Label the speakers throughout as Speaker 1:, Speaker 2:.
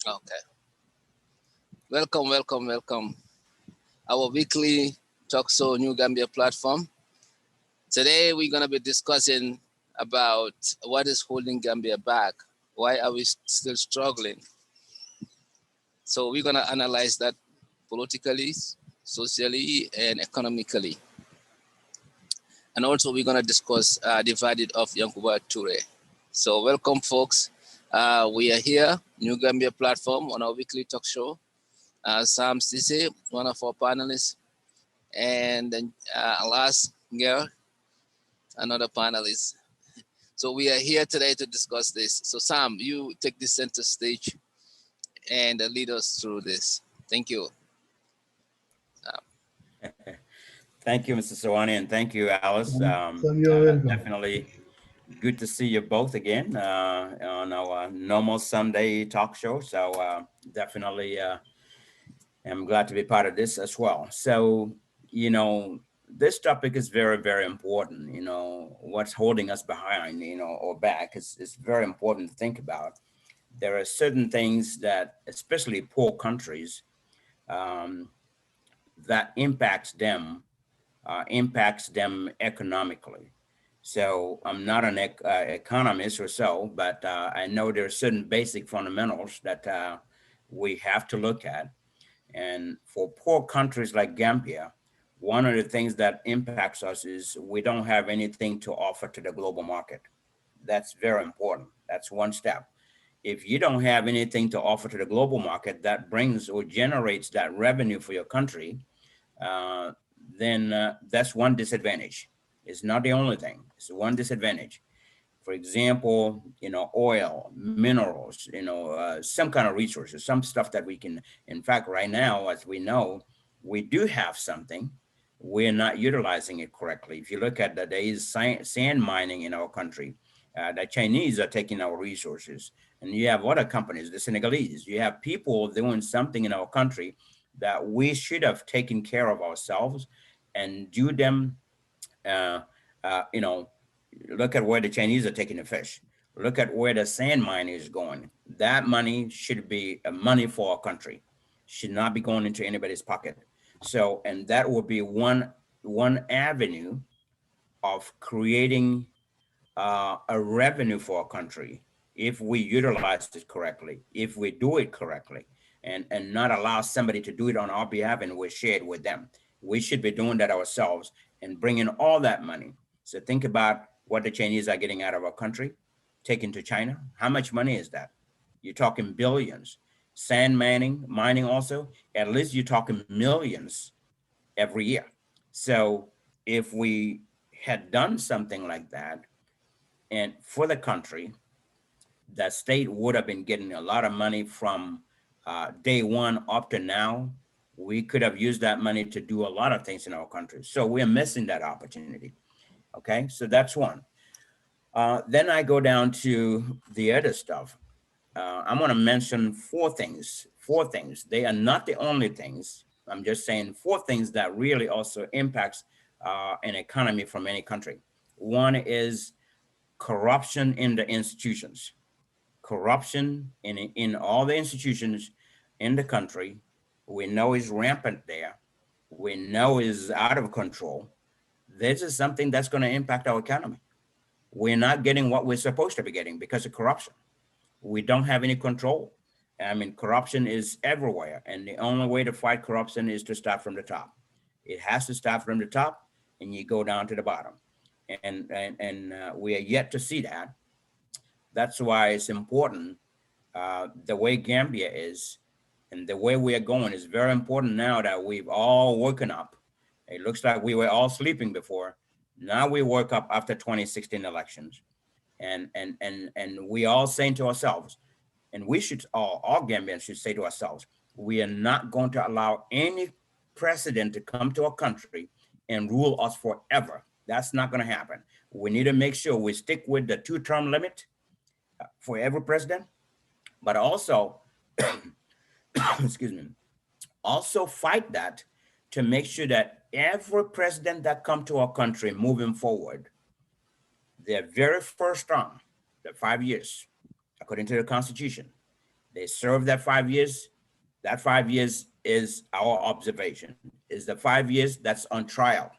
Speaker 1: Okay. Welcome, welcome, welcome. Our weekly talk show, New Gambia platform. Today we're gonna be discussing about what is holding Gambia back. Why are we still struggling? So we're gonna analyze that politically, socially, and economically. And also we're gonna discuss the verdict of Yankuba Touray. So welcome, folks. We are here, New Gambia platform, on our weekly talk show. Sam Ceesay, one of our panelists, and then Alass Ngerr, another panelist. So we are here today to discuss this. So Sam, you take the center stage and lead us through this. Thank you.
Speaker 2: Thank you, Mr. Sawaneh, and thank you, Alice.
Speaker 3: Sam, you're welcome.
Speaker 2: Definitely good to see you both again on our normal Sunday talk show. So definitely I'm glad to be part of this as well. So, this topic is very, very important. What's holding us behind, or back is very important to think about. There are certain things that, especially poor countries, um, that impacts them economically. So I'm not an economist or so, but I know there are certain basic fundamentals that we have to look at. And for poor countries like Gambia, one of the things that impacts us is we don't have anything to offer to the global market. That's very important. That's one step. If you don't have anything to offer to the global market that brings or generates that revenue for your country, uh, then that's one disadvantage. It's not the only thing. It's one disadvantage. For example, oil, minerals, some kind of resources, some stuff that we can. In fact, right now, as we know, we do have something. We're not utilizing it correctly. If you look at that, there is sand mining in our country. The Chinese are taking our resources, and you have other companies, the Senegalese. You have people doing something in our country that we should have taken care of ourselves and do them. Uh, you know, Look at where the Chinese are taking the fish. Look at where the sand mine is going. That money should be money for our country. Should not be going into anybody's pocket. So, and that would be one avenue of creating a revenue for our country if we utilize it correctly, if we do it correctly, and not allow somebody to do it on our behalf and we share it with them. We should be doing that ourselves and bringing all that money. So think about what the Chinese are getting out of our country, taken to China. How much money is that? You're talking billions. Sand mining also, at least you're talking millions every year. So if we had done something like that, and for the country, that state would have been getting a lot of money from day one up to now. We could have used that money to do a lot of things in our country. So we're missing that opportunity. Okay, so that's one. Then I go down to the other stuff. I'm going to mention four things. Four things. They are not the only things. I'm just saying four things that really also impacts an economy from any country. One is corruption in the institutions. Corruption in all the institutions in the country, we know is rampant there. We know is out of control. This is something that's going to impact our economy. We're not getting what we're supposed to be getting because of corruption. We don't have any control. I mean, corruption is everywhere, and the only way to fight corruption is to start from the top. It has to start from the top, and you go down to the bottom. And we are yet to see that. That's why it's important. The way Gambia is and the way we are going is very important now that we've all woken up. It looks like we were all sleeping before. Now we woke up after 2016 elections. And we all saying to ourselves, and we should all Gambians should say to ourselves, we are not going to allow any president to come to our country and rule us forever. That's not going to happen. We need to make sure we stick with the 2-term limit for every president, but also, excuse me, also fight that to make sure that every president that come to our country moving forward, their very first term, the 5 years, according to the Constitution, They serve that 5 years. That 5 years is our observation, is the 5 years that's on trial.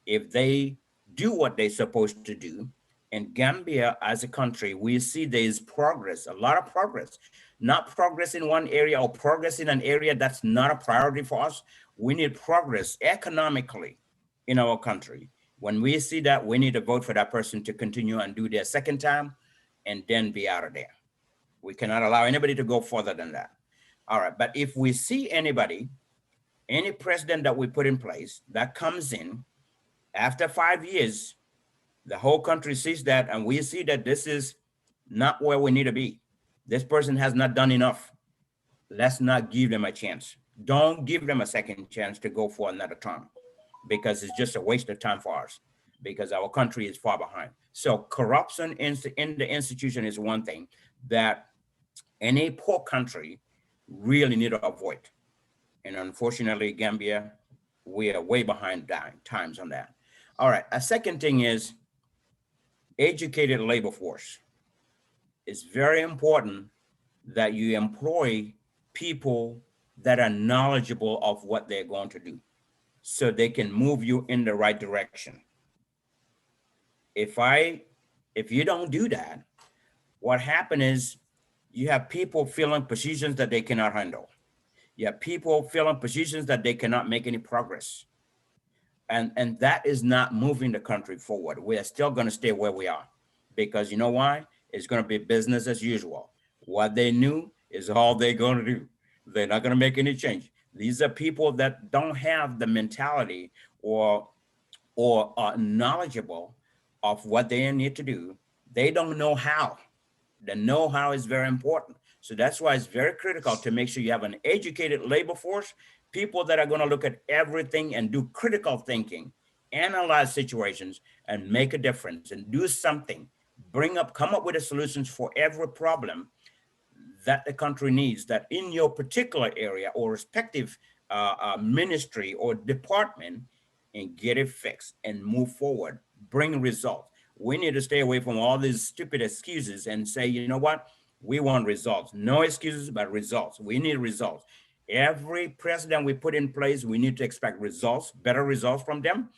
Speaker 2: If they do what they're supposed to do, in Gambia as a country, we see there is progress, a lot of progress, not progress in one area or progress in an area that's not a priority for us. We need progress economically in our country. When we see that, we need to vote for that person to continue and do their second time and then be out of there. We cannot allow anybody to go further than that. All right, but if we see anybody, any president that we put in place that comes in after 5 years, the whole country sees that, and we see that this is not where we need to be. This person has not done enough. Let's not give them a chance. Don't give them a second chance to go for another term, because it's just a waste of time for us, because our country is far behind. So corruption in the institution is one thing that any poor country really need to avoid. And unfortunately, Gambia, we are way behind times on that. All right, a second thing is educated labor force. It's very important that you employ people that are knowledgeable of what they're going to do so they can move you in the right direction. If you don't do that, what happens is you have people filling positions that they cannot handle. You have people filling positions that they cannot make any progress. And that is not moving the country forward. We are still going to stay where we are, because you know why? It's going to be business as usual. What they knew is all they're going to do. They're not going to make any change. These are people that don't have the mentality or are knowledgeable of what they need to do. They don't know how. The know-how is very important. So that's why it's very critical to make sure you have an educated labor force, people that are going to look at everything and do critical thinking, analyze situations and make a difference and do something, come up with the solutions for every problem that the country needs, that in your particular area or respective ministry or department, and get it fixed and move forward, bring results. We need to stay away from all these stupid excuses and say, you know what? We want results. No excuses, but results. We need results. Every president we put in place, we need to expect results, better results from them.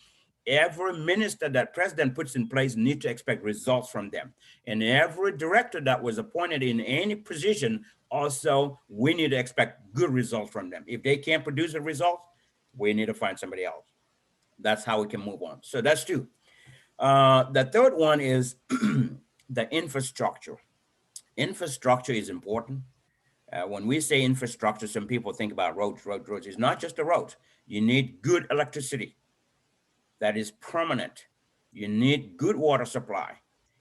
Speaker 2: Every minister that president puts in place need to expect results from them. And every director that was appointed in any position, also, we need to expect good results from them. If they can't produce the results, we need to find somebody else. That's how we can move on. So that's two. The third one is the infrastructure. Infrastructure is important. When we say infrastructure, some people think about roads. It's not just the roads. You need good electricity that is permanent. You need good water supply.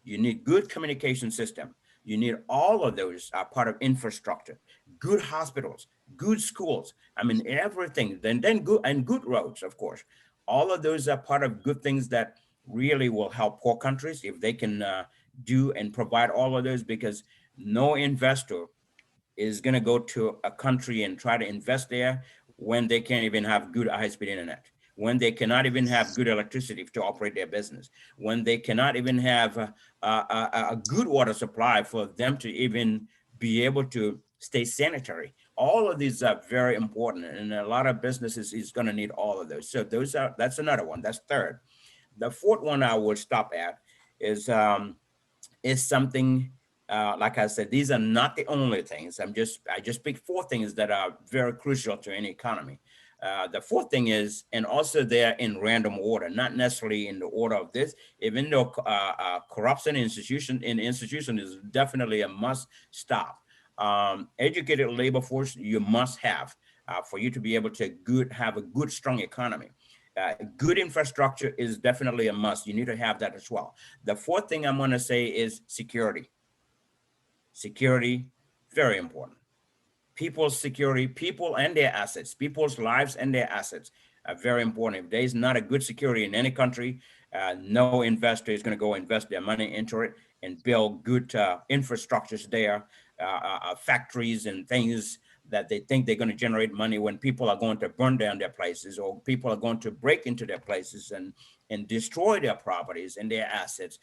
Speaker 2: You need good communication system. You need all of those are part of infrastructure. Good hospitals, good schools. I mean, everything. Then good roads, of course. All of those are part of good things that really will help poor countries if they can do and provide all of those, because no investor is going to go to a country and try to invest there when they can't even have good high-speed internet, when they cannot even have good electricity to operate their business, when they cannot even have a good water supply for them to even be able to stay sanitary. All of these are very important, and a lot of businesses is going to need all of those. So that's another one. That's third. The fourth one I will stop at is something like I said, these are not the only things. I just picked four things that are very crucial to any economy. The fourth thing is, and also they're in random order, not necessarily in the order of this, even though corruption in institution is definitely a must stop. Educated labor force you must have for you to be able to have a good, strong economy. Good infrastructure is definitely a must. You need to have that as well. The fourth thing I'm going to say is security. Security, very important. People's security, people and their assets, people's lives and their assets are very important. If there's not a good security in any country, no investor is going to go invest their money into it and build good infrastructures there, factories and things that they think they're going to generate money, when people are going to burn down their places, or people are going to break into their places and destroy their properties and their assets.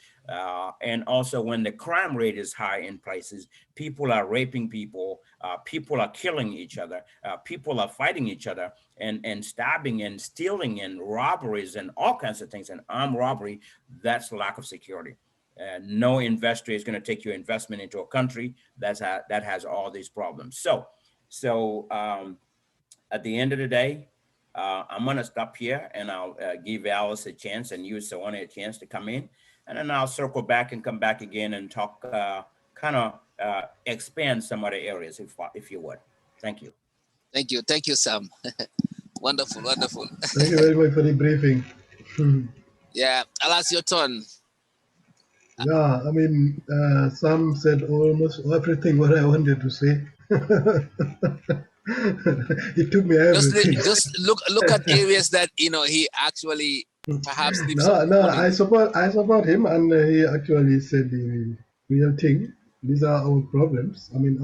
Speaker 2: And also when the crime rate is high in places, people are raping people, People are killing each other. People are fighting each other and stabbing and stealing and robberies and all kinds of things and armed robbery. That's lack of security. No investor is going to take your investment into a country that has all these problems. So at the end of the day, I'm going to stop here and I'll give Alice a chance and you, Sawaneh, a chance to come in. And then I'll circle back and come back again and talk, kind of expand some other areas, if you would. Thank you.
Speaker 1: Thank you. Thank you, Sam. Wonderful, wonderful.
Speaker 3: Thank you very much for the briefing.
Speaker 1: Yeah, Alass, your turn.
Speaker 3: Yeah, I mean, Sam said almost everything what I wanted to say. It took me everything.
Speaker 1: Just look at areas that he actually perhaps leaves.
Speaker 3: No, I support him, and he actually said the real thing. These are our problems. I mean,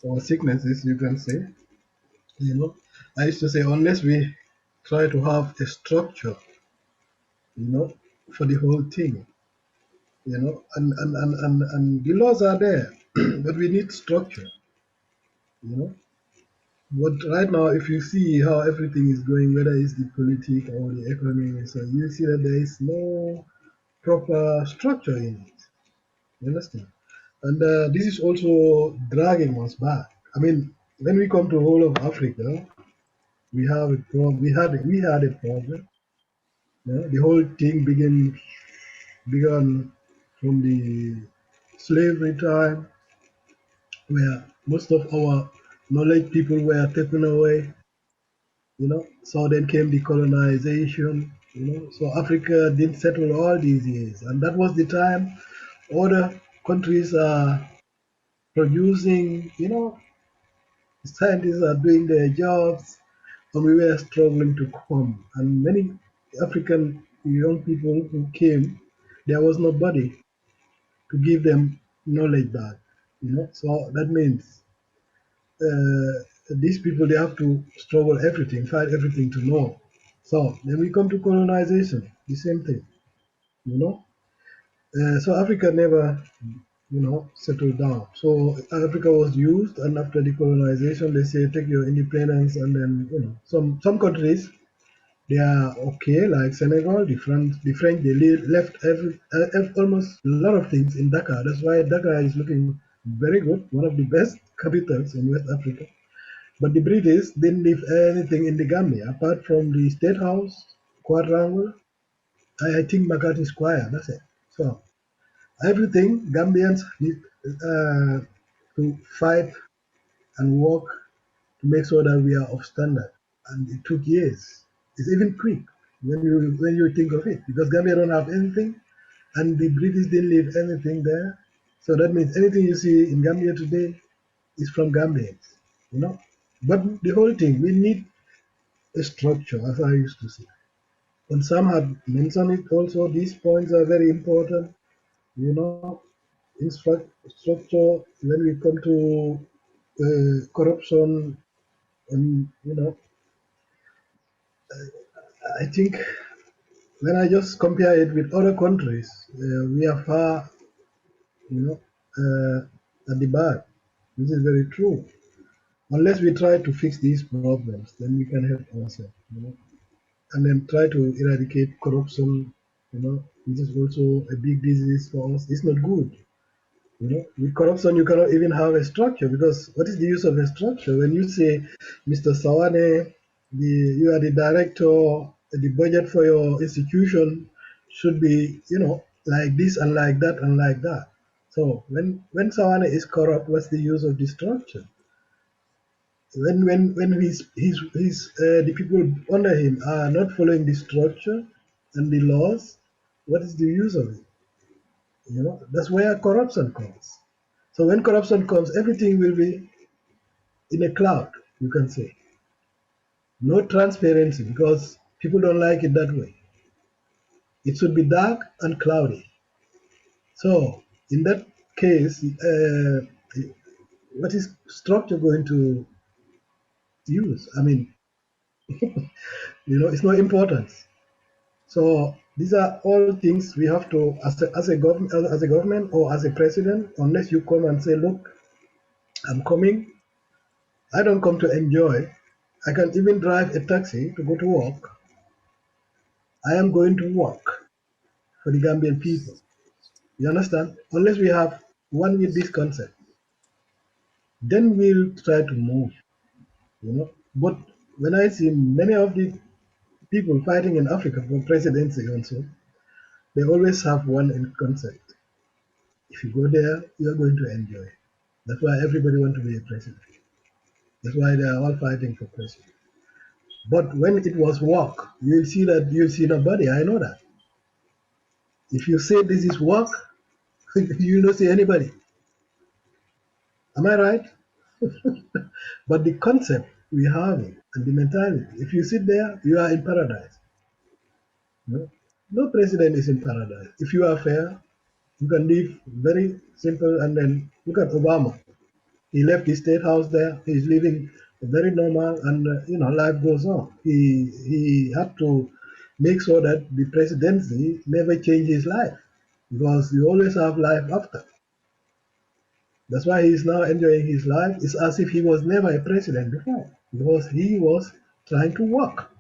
Speaker 3: our sicknesses, you can say. I used to say unless we try to have a structure, for the whole thing, and the laws are there, but we need structure, But right now, if you see how everything is going, whether it's the politics or the economy, so you see that there is no proper structure in it. You understand? And this is also dragging us back. I mean, when we come to the whole of Africa, we have a problem. We had a problem. The whole thing began from the slavery time, where most of our knowledge people were taken away. So then came the colonization. So Africa didn't settle all these years, and that was the time other countries are producing. Scientists are doing their jobs, and we were struggling to come. And many African young people who came, there was nobody to give them knowledge back. So that means these people, they have to struggle everything, fight everything to know. So then we come to colonization, the same thing. So Africa never settled down. So Africa was used, and after the colonization, they say take your independence, and then some countries, they are okay, like Senegal, the French they left almost a lot of things in Dakar. That's why Dakar is looking very good, one of the best capitals in West Africa. But the British didn't leave anything in the Gambia apart from the State House, Quadrangle, I think McCarthy Square. That's it. So everything Gambians need to fight and work to make sure that we are of standard. And it took years. It's even quick when you think of it, because Gambia don't have anything, and the British didn't leave anything there. So that means anything you see in Gambia today is from Gambians. But the whole thing, we need a structure, as I used to say. And some have mentioned it also. These points are very important. Structure when we come to corruption, and I think when I just compare it with other countries, we are far, at the back. This is very true. Unless we try to fix these problems, then we can help ourselves, and then try to eradicate corruption, which is also a big disease for us. It's not good. With corruption, you cannot even have a structure, because what is the use of a structure? When you say, Mr. Sawaneh, you are the director, the budget for your institution should be, like this and like that and like that. So when Sawaneh is corrupt, what's the use of the structure? When the people under him are not following the structure and the laws, what is the use of it? That's where corruption comes. So when corruption comes, everything will be in a cloud, you can say. No transparency, because people don't like it that way. It should be dark and cloudy. So in that case, what is structure going to use? I mean, it's no importance. So these are all things we have to, as a government or as a president, unless you come and say, look, I'm coming, I don't come to enjoy. I can even drive a taxi to go to work. I am going to work for the Gambian people. You understand? Unless we have one with this concept, then we'll try to move, you know. But when I see many of the people fighting in Africa for presidency also, they always have one in concept. If you go there, you're going to enjoy. That's why everybody wants to be a president. That's why they are all fighting for president. But when it was work, you'll see that you'll see nobody. I know that. If you say this is work, you don't see anybody. Am I right? But the concept we have it and the mentality, if you sit there, you are in paradise. No, no president is in paradise. If you are fair, you can live very simple. And then look at Obama. He left his state house there. He's living very normal, and life goes on. He had to make sure that the presidency never change his life, because you always have life after. That's why he's now enjoying his life. It's as if he was never a president before, because he was trying to work,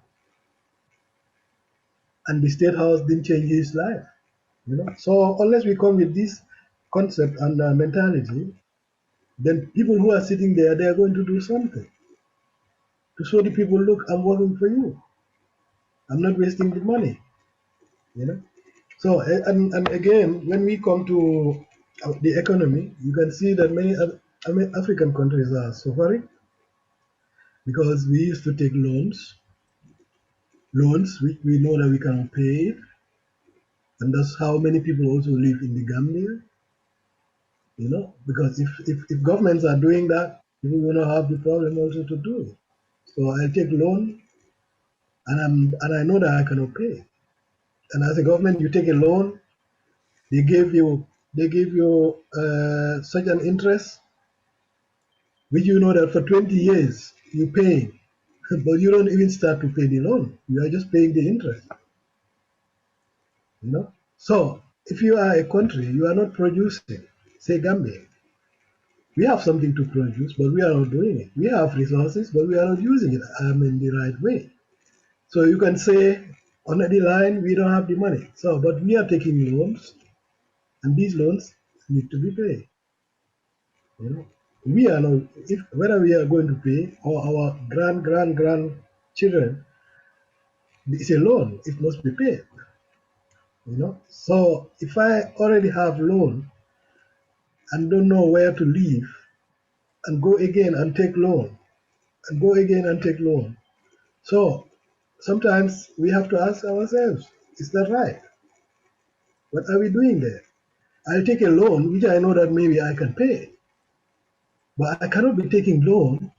Speaker 3: and the state house didn't change his life. So unless we come with this concept and mentality, then people who are sitting there, they are going to do something to show the people, look, I'm working for you. I'm not wasting the money. You know. So and again, when we come to the economy, you can see that many African countries are suffering because we used to take loans which we know that we cannot pay, and that's how many people also live in the Gambia. Because if governments are doing that, people will not have the problem also to do it. So I take loan, and I know that I cannot pay. And as a government, you take a loan, they give you such an interest, which you know that for 20 years you pay, but you don't even start to pay the loan. You are just paying the interest. So if you are a country, you are not producing, say Gambia. We have something to produce, but we are not doing it. We have resources, but we are not using it in the right way. So you can say on the line, we don't have the money. So, but we are taking loans, and these loans need to be paid. We are not, if whether we are going to pay or our grandchildren, it's a loan. It must be paid. So if I already have loan and don't know where to live, and go again and take loan, and go again and take loan. So sometimes we have to ask ourselves, is that right? What are we doing there? I'll take a loan which I know that maybe I can pay, but I cannot be taking loan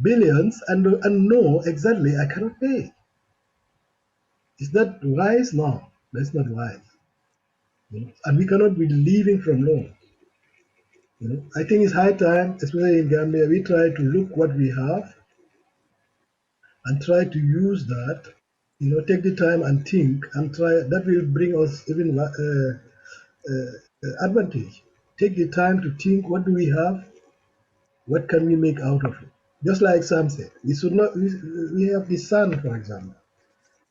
Speaker 3: billions and know exactly I cannot pay. Is that wise? No, that's not wise. And we cannot be living from loans. I think it's high time, especially in Gambia, we try to look what we have and try to use that. Take the time and think, and try. That will bring us even advantage. Take the time to think, what do we have? What can we make out of it? Just like Sam said, we should not. We have the sun, for example.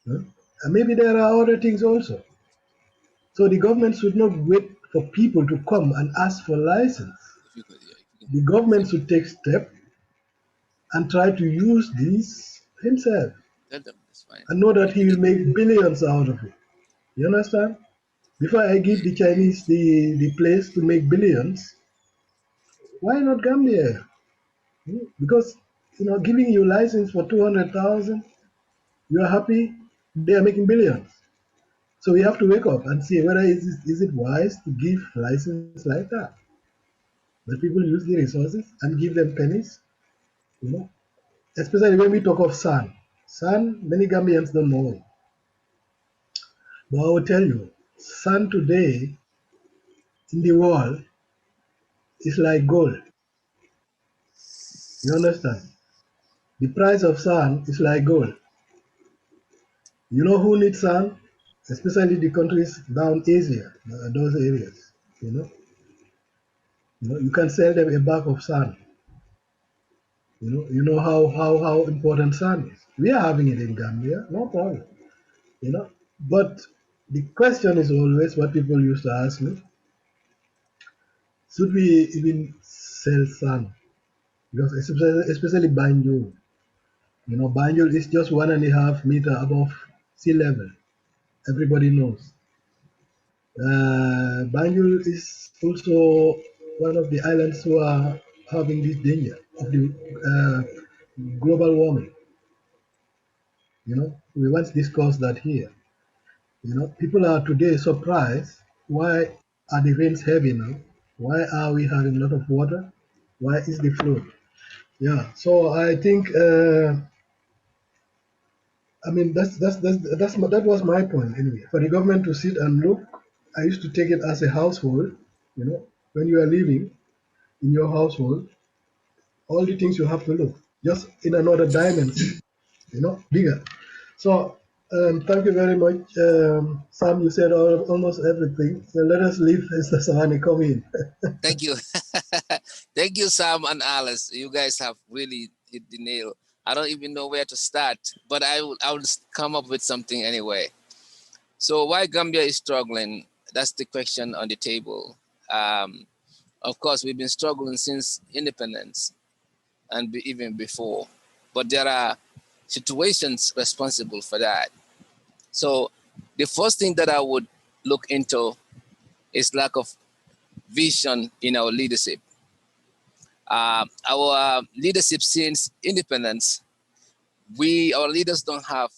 Speaker 3: And maybe there are other things also. So the government should not wait for people to come and ask for license. The government should take step and try to use this himself, and know that he will make billions out of it. You understand? Before I give the Chinese the place to make billions, why not Gambia? Because giving you license for 200,000, you are happy. They are making billions. So we have to wake up and see whether is it wise to give license like that. That people use the resources and give them pennies. Especially when we talk of sun. Sun, many Gambians don't know it. But I will tell you, sun today in the world is like gold. You understand? The price of sun is like gold. You know who needs sun? Especially the countries down Asia, those areas. You can sell them a bag of sand. You know how important sun is. We are having it in Gambia, no problem. You know, but the question is always what people used to ask me: should we even sell sun? Because especially Banjul, Banjul is just 1.5 meter above sea level. Everybody knows. Banjul is also one of the islands who are having this danger of the global warming. We once discussed that here. People are today surprised. Why are the rains heavy now? Why are we having a lot of water? Why is the flood? Yeah. So I think that was my point anyway. For the government to sit and look, I used to take it as a household. When you are living in your household, all the things you have to look just in another dimension, bigger. So thank you very much, Sam. You said almost everything. So let us leave Mr. Sawaneh come in.
Speaker 1: Thank you. Thank you, Sam and Alice. You guys have really hit the nail. I don't even know where to start, but I will come up with something anyway. So why Gambia is struggling, that's the question on the table. Of course, we've been struggling since independence and even before, but there are situations responsible for that. So the first thing that I would look into is lack of vision in our leadership. Our leadership since independence, our leaders don't have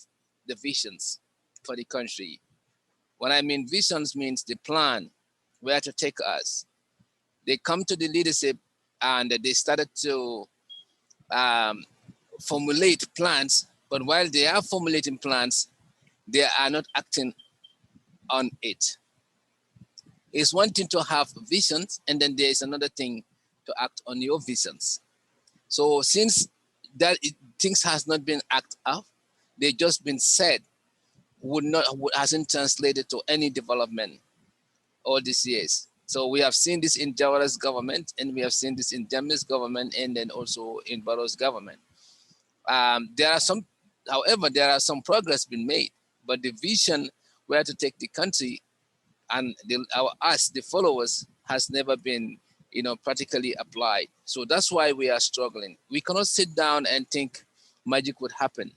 Speaker 1: the visions for the country. When I mean visions means the plan where to take us. They come to the leadership and they started to formulate plans, but while they are formulating plans, they are not acting on it. It's one thing to have visions, and then there is another thing to act on your visions. So since things has not been acted up, they just been said, hasn't translated to any development all these years. So we have seen this in Jawara's government, and we have seen this in Jammeh's government, and then also in Barrow's government. However, there are some progress been made, but the vision where to take the country and the followers, has never been, practically applied. So that's why we are struggling. We cannot sit down and think magic would happen.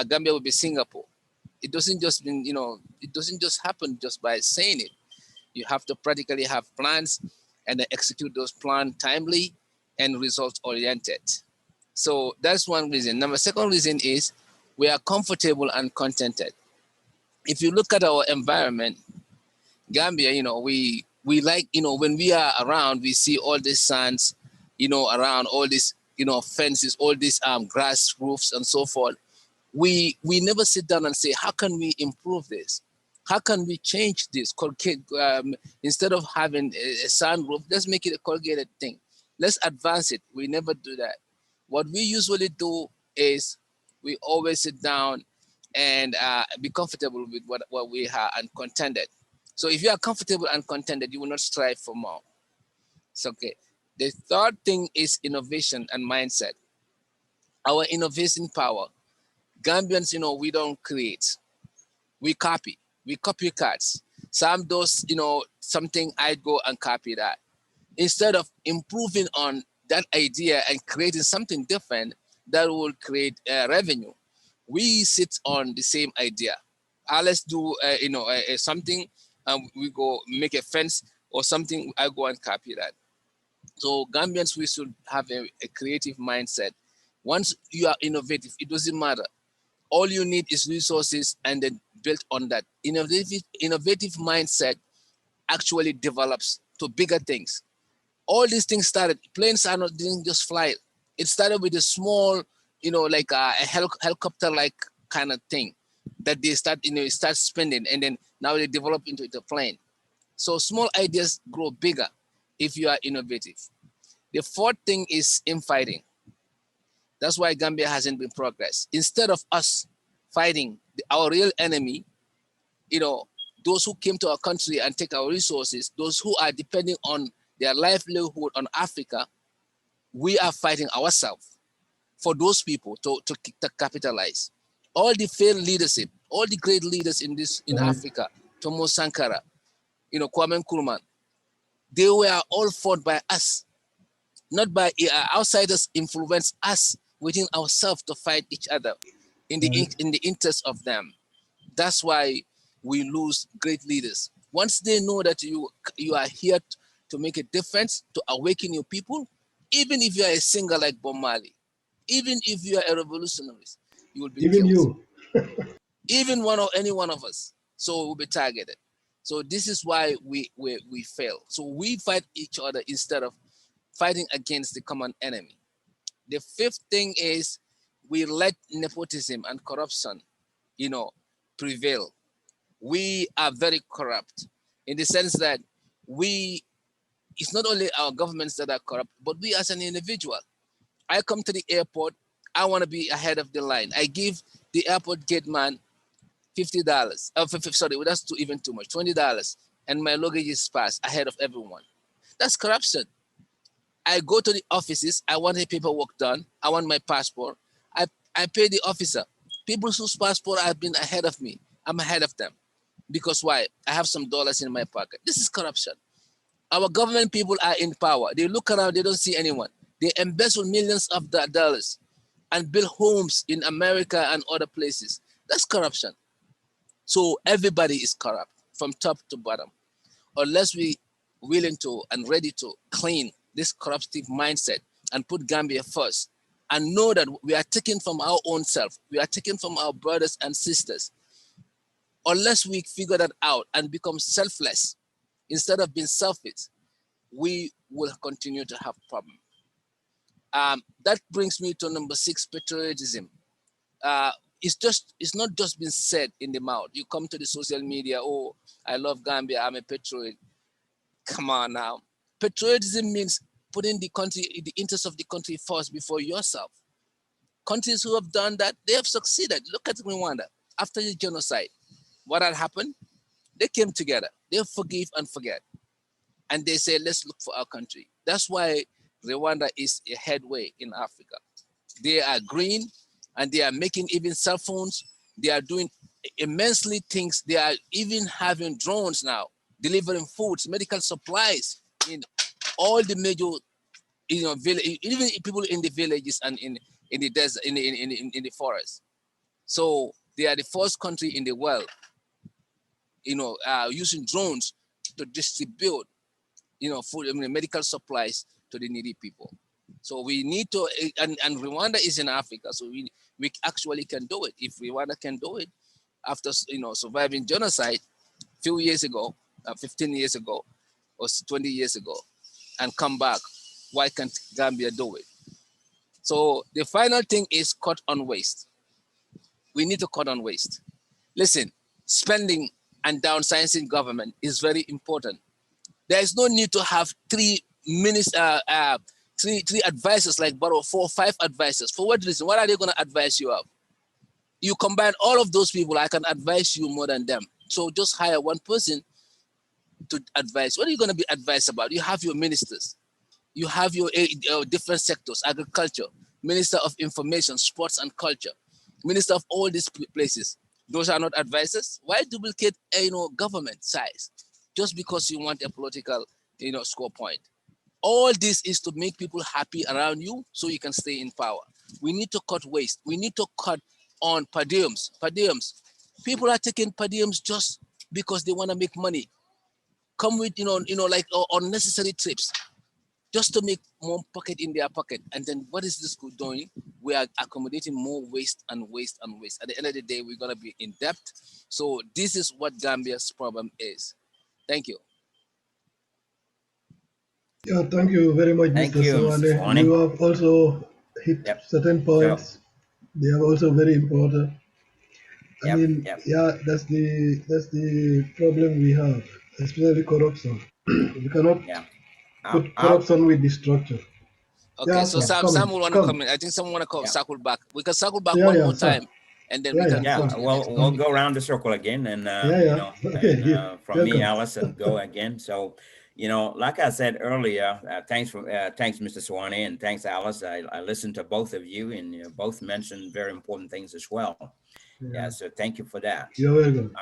Speaker 1: Gambia will be Singapore. It doesn't just mean, it doesn't just happen just by saying it. You have to practically have plans and then execute those plans timely and result oriented. So that's one reason. Number second reason is we are comfortable and contented. If you look at our environment, Gambia, we like, when we are around, we see all these sands, around all these, fences, all these grass roofs and so forth. We never sit down and say, how can we improve this? How can we change this? Instead of having a sand roof, let's make it a corrugated thing. Let's advance it. We never do that. What we usually do is we always sit down and be comfortable with what we have and contented. So if you are comfortable and contented, you will not strive for more. It's okay. The third thing is innovation and mindset. Our innovation power. Gambians, we don't create. We copy. We copycats. Some does, something, I go and copy that. Instead of improving on that idea and creating something different that will create revenue, we sit on the same idea. Let's do, something, we go make a fence or something, I go and copy that. So Gambians, we should have a creative mindset. Once you are innovative, it doesn't matter. All you need is resources, and then built on that. Innovative mindset actually develops to bigger things. All these things started, planes didn't just fly. It started with a small, like a helicopter-like kind of thing that they start spending, and then now they develop into a plane. So small ideas grow bigger if you are innovative. The fourth thing is infighting. That's why Gambia hasn't been progress. Instead of us fighting our real enemy, those who came to our country and take our resources, those who are depending on their livelihood on Africa, we are fighting ourselves. for those people to capitalize. All the failed leadership, all the great leaders in Africa, Thomas Sankara, Kwame Nkrumah, they were all fought by us, not by outsiders influence us within ourselves to fight each other in the interest of them. That's why we lose great leaders. Once they know that you are here to make a difference, to awaken your people, even if you are a singer like Bob Marley, even if you are a revolutionary, you will be
Speaker 3: even
Speaker 1: killed.
Speaker 3: you.
Speaker 1: Even any one of us. So we'll be targeted. So this is why we fail. So we fight each other instead of fighting against the common enemy. The fifth thing is we let nepotism and corruption, prevail. We are very corrupt in the sense that it's not only our governments that are corrupt, but we as an individual. I come to the airport, I want to be ahead of the line. I give the airport gate man $50. Sorry, that's even too much. $20, and my luggage is passed ahead of everyone. That's corruption. I go to the offices. I want the paperwork done. I want my passport. I pay the officer. People whose passport have been ahead of me, I'm ahead of them. Because why? I have some dollars in my pocket. This is corruption. Our government people are in power. They look around, they don't see anyone. They embezzle millions of dollars and build homes in America and other places. That's corruption. So everybody is corrupt from top to bottom. Unless we willing to and ready to clean this corruptive mindset and put Gambia first and know that we are taken from our own self. We are taken from our brothers and sisters. Unless we figure that out and become selfless instead of being selfish, we will continue to have problems. That brings me to number 6, patriotism. It's not just been said in the mouth. You come to the social media, oh, I love Gambia, I'm a patriot. Come on now. Patriotism means putting the interest of the country first before yourself. Countries who have done that, they have succeeded. Look at Rwanda. After the genocide, what had happened? They came together. They forgive and forget. And they say, let's look for our country. That's why Rwanda is a headway in Africa. They are green and they are making even cell phones. They are doing immensely things. They are even having drones now, delivering foods, medical supplies in all the major, village, even people in the villages and in the desert, in the forest. So they are the first country in the world, using drones to distribute, food, medical supplies to the needy people. So we need to, and Rwanda is in Africa, so we actually can do it. If Rwanda can do it after, surviving genocide a few years ago, 15 years ago, or 20 years ago, and come back, why can't Gambia do it? So the final thing is cut on waste. We need to cut on waste. Listen, spending and downsizing government is very important. There is no need to have three advisors like Barrow, 4 or 5 advisors. For what reason? What are they going to advise you of? You combine all of those people, I can advise you more than them. So just hire one person to advise. What are you going to be advised about? You have your ministers. You have your different sectors, agriculture, Minister of Information, Sports and Culture, Minister of all these places. Those are not advisors. Why duplicate government size just because you want a political score point? All this is to make people happy around you so you can stay in power. We need to cut waste. We need to cut on per diems. People are taking per diems just because they want to make money. Come with like unnecessary trips just to make more pocket in their pocket. And then what is this good doing? We are accommodating more waste and waste and waste. At the end of the day, we're going to be in debt. So this is what Gambia's problem is. Thank you.
Speaker 3: Yeah, thank you very much,
Speaker 2: Thank
Speaker 3: Mr.
Speaker 2: you, Mr.
Speaker 3: Sawaneh.
Speaker 2: Sawaneh.
Speaker 3: You have also hit certain points. They are also very important. I mean, yeah, that's the problem we have, especially corruption. We cannot put corruption with the structure.
Speaker 1: Okay,
Speaker 3: Yeah,
Speaker 1: so
Speaker 3: sir,
Speaker 1: Sam will want to
Speaker 3: come.
Speaker 1: come in. I think someone want to circle back. We can circle back
Speaker 3: Yeah,
Speaker 1: one
Speaker 3: yeah,
Speaker 1: more
Speaker 3: sir.
Speaker 1: time, and then we can go to the next
Speaker 2: we'll
Speaker 1: topic.
Speaker 2: go around the circle again, and
Speaker 3: Okay,
Speaker 2: and from me,
Speaker 3: welcome.
Speaker 2: Alice, and go again. So Like I said earlier, thanks, Mr. Sawaneh, and thanks, Alice. I listened to both of you, and both mentioned very important things as well. Yeah,
Speaker 3: Yeah.
Speaker 2: so thank you for that.
Speaker 3: You're welcome.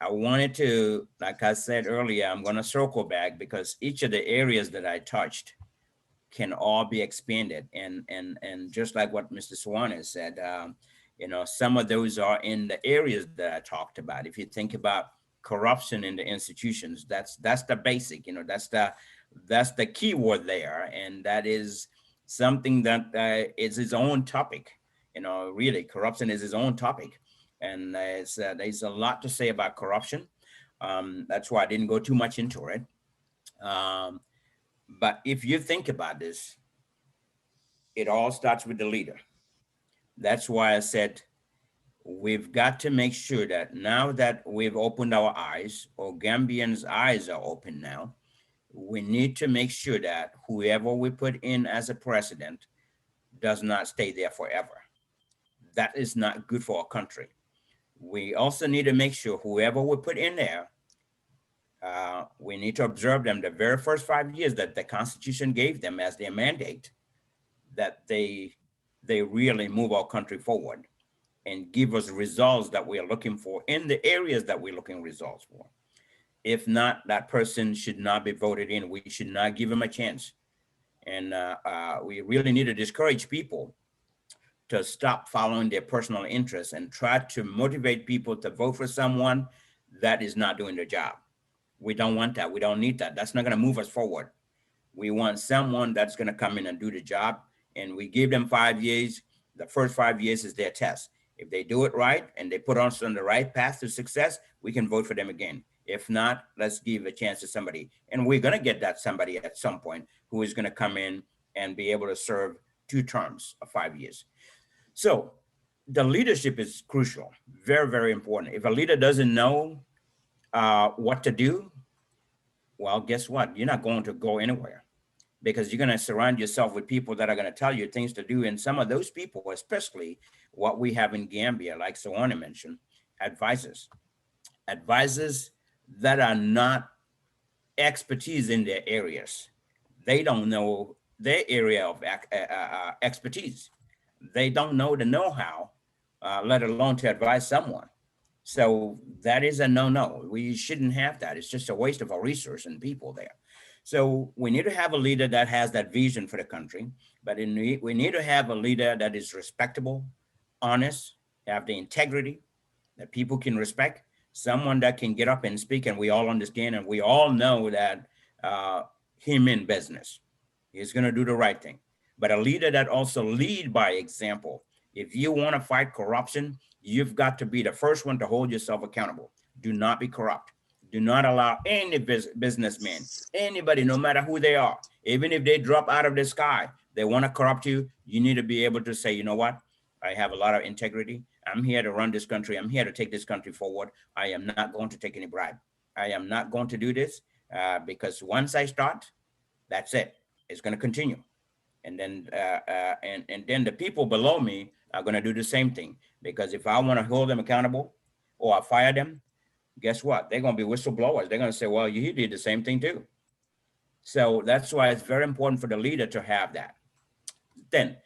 Speaker 2: I wanted to, like I said earlier, I'm going to circle back because each of the areas that I touched can all be expanded, and just like what Mr. Sawaneh said, some of those are in the areas that I talked about. If you think about corruption in the institutions, that's the basic, that's the key word there, and that is something that is its own topic. Really, corruption is its own topic, and there's a lot to say about corruption. That's why I didn't go too much into it. Um, but if you think about this, it all starts with the leader. That's why I said we've got to make sure that now that we've opened our eyes, or Gambians' eyes are open now, we need to make sure that whoever we put in as a president does not stay there forever. That is not good for our country. We also need to make sure whoever we put in there, we need to observe them the very first 5 years that the Constitution gave them as their mandate, that they really move our country forward and give us results that we are looking for in the areas that we're looking results for. If not, that person should not be voted in. We should not give them a chance. And we really need to discourage people to stop following their personal interests and try to motivate people to vote for someone that is not doing their job. We don't want that. We don't need that. That's not going to move us forward. We want someone that's going to come in and do the job, and we give them 5 years. The first 5 years is their test. If they do it right and they put us on the right path to success, we can vote for them again. If not, let's give a chance to somebody. And we're going to get that somebody at some point who is going to come in and be able to serve 2 terms of 5 years. So the leadership is crucial, very, very important. If a leader doesn't know what to do, well, guess what? You're not going to go anywhere, because you're going to surround yourself with people that are going to tell you things to do. And some of those people, especially what we have in Gambia, like Sawaneh mentioned, advisors that are not expertise in their areas. They don't know their area of expertise. They don't know the know-how, let alone to advise someone. So that is a no-no. We shouldn't have that. It's just a waste of our resource and people there. So we need to have a leader that has that vision for the country, but we need to have a leader that is respectable, honest, have the integrity that people can respect, someone that can get up and speak, and we all understand and we all know that him in business, he's going to do the right thing. But a leader that also lead by example. If you want to fight corruption, you've got to be the first one to hold yourself accountable. Do not be corrupt. Do not allow any businessman, anybody, no matter who they are, even if they drop out of the sky, they want to corrupt you. You need to be able to say, you know what? I have a lot of integrity. I'm here to run this country. I'm here to take this country forward. I am not going to take any bribe. I am not going to do this because once I start, that's it. It's going to continue. And then and then the people below me are going to do the same thing, because if I want to hold them accountable or I fire them, guess what? They're going to be whistleblowers. They're going to say, well, you did the same thing too. So that's why it's very important for the leader to have that. Then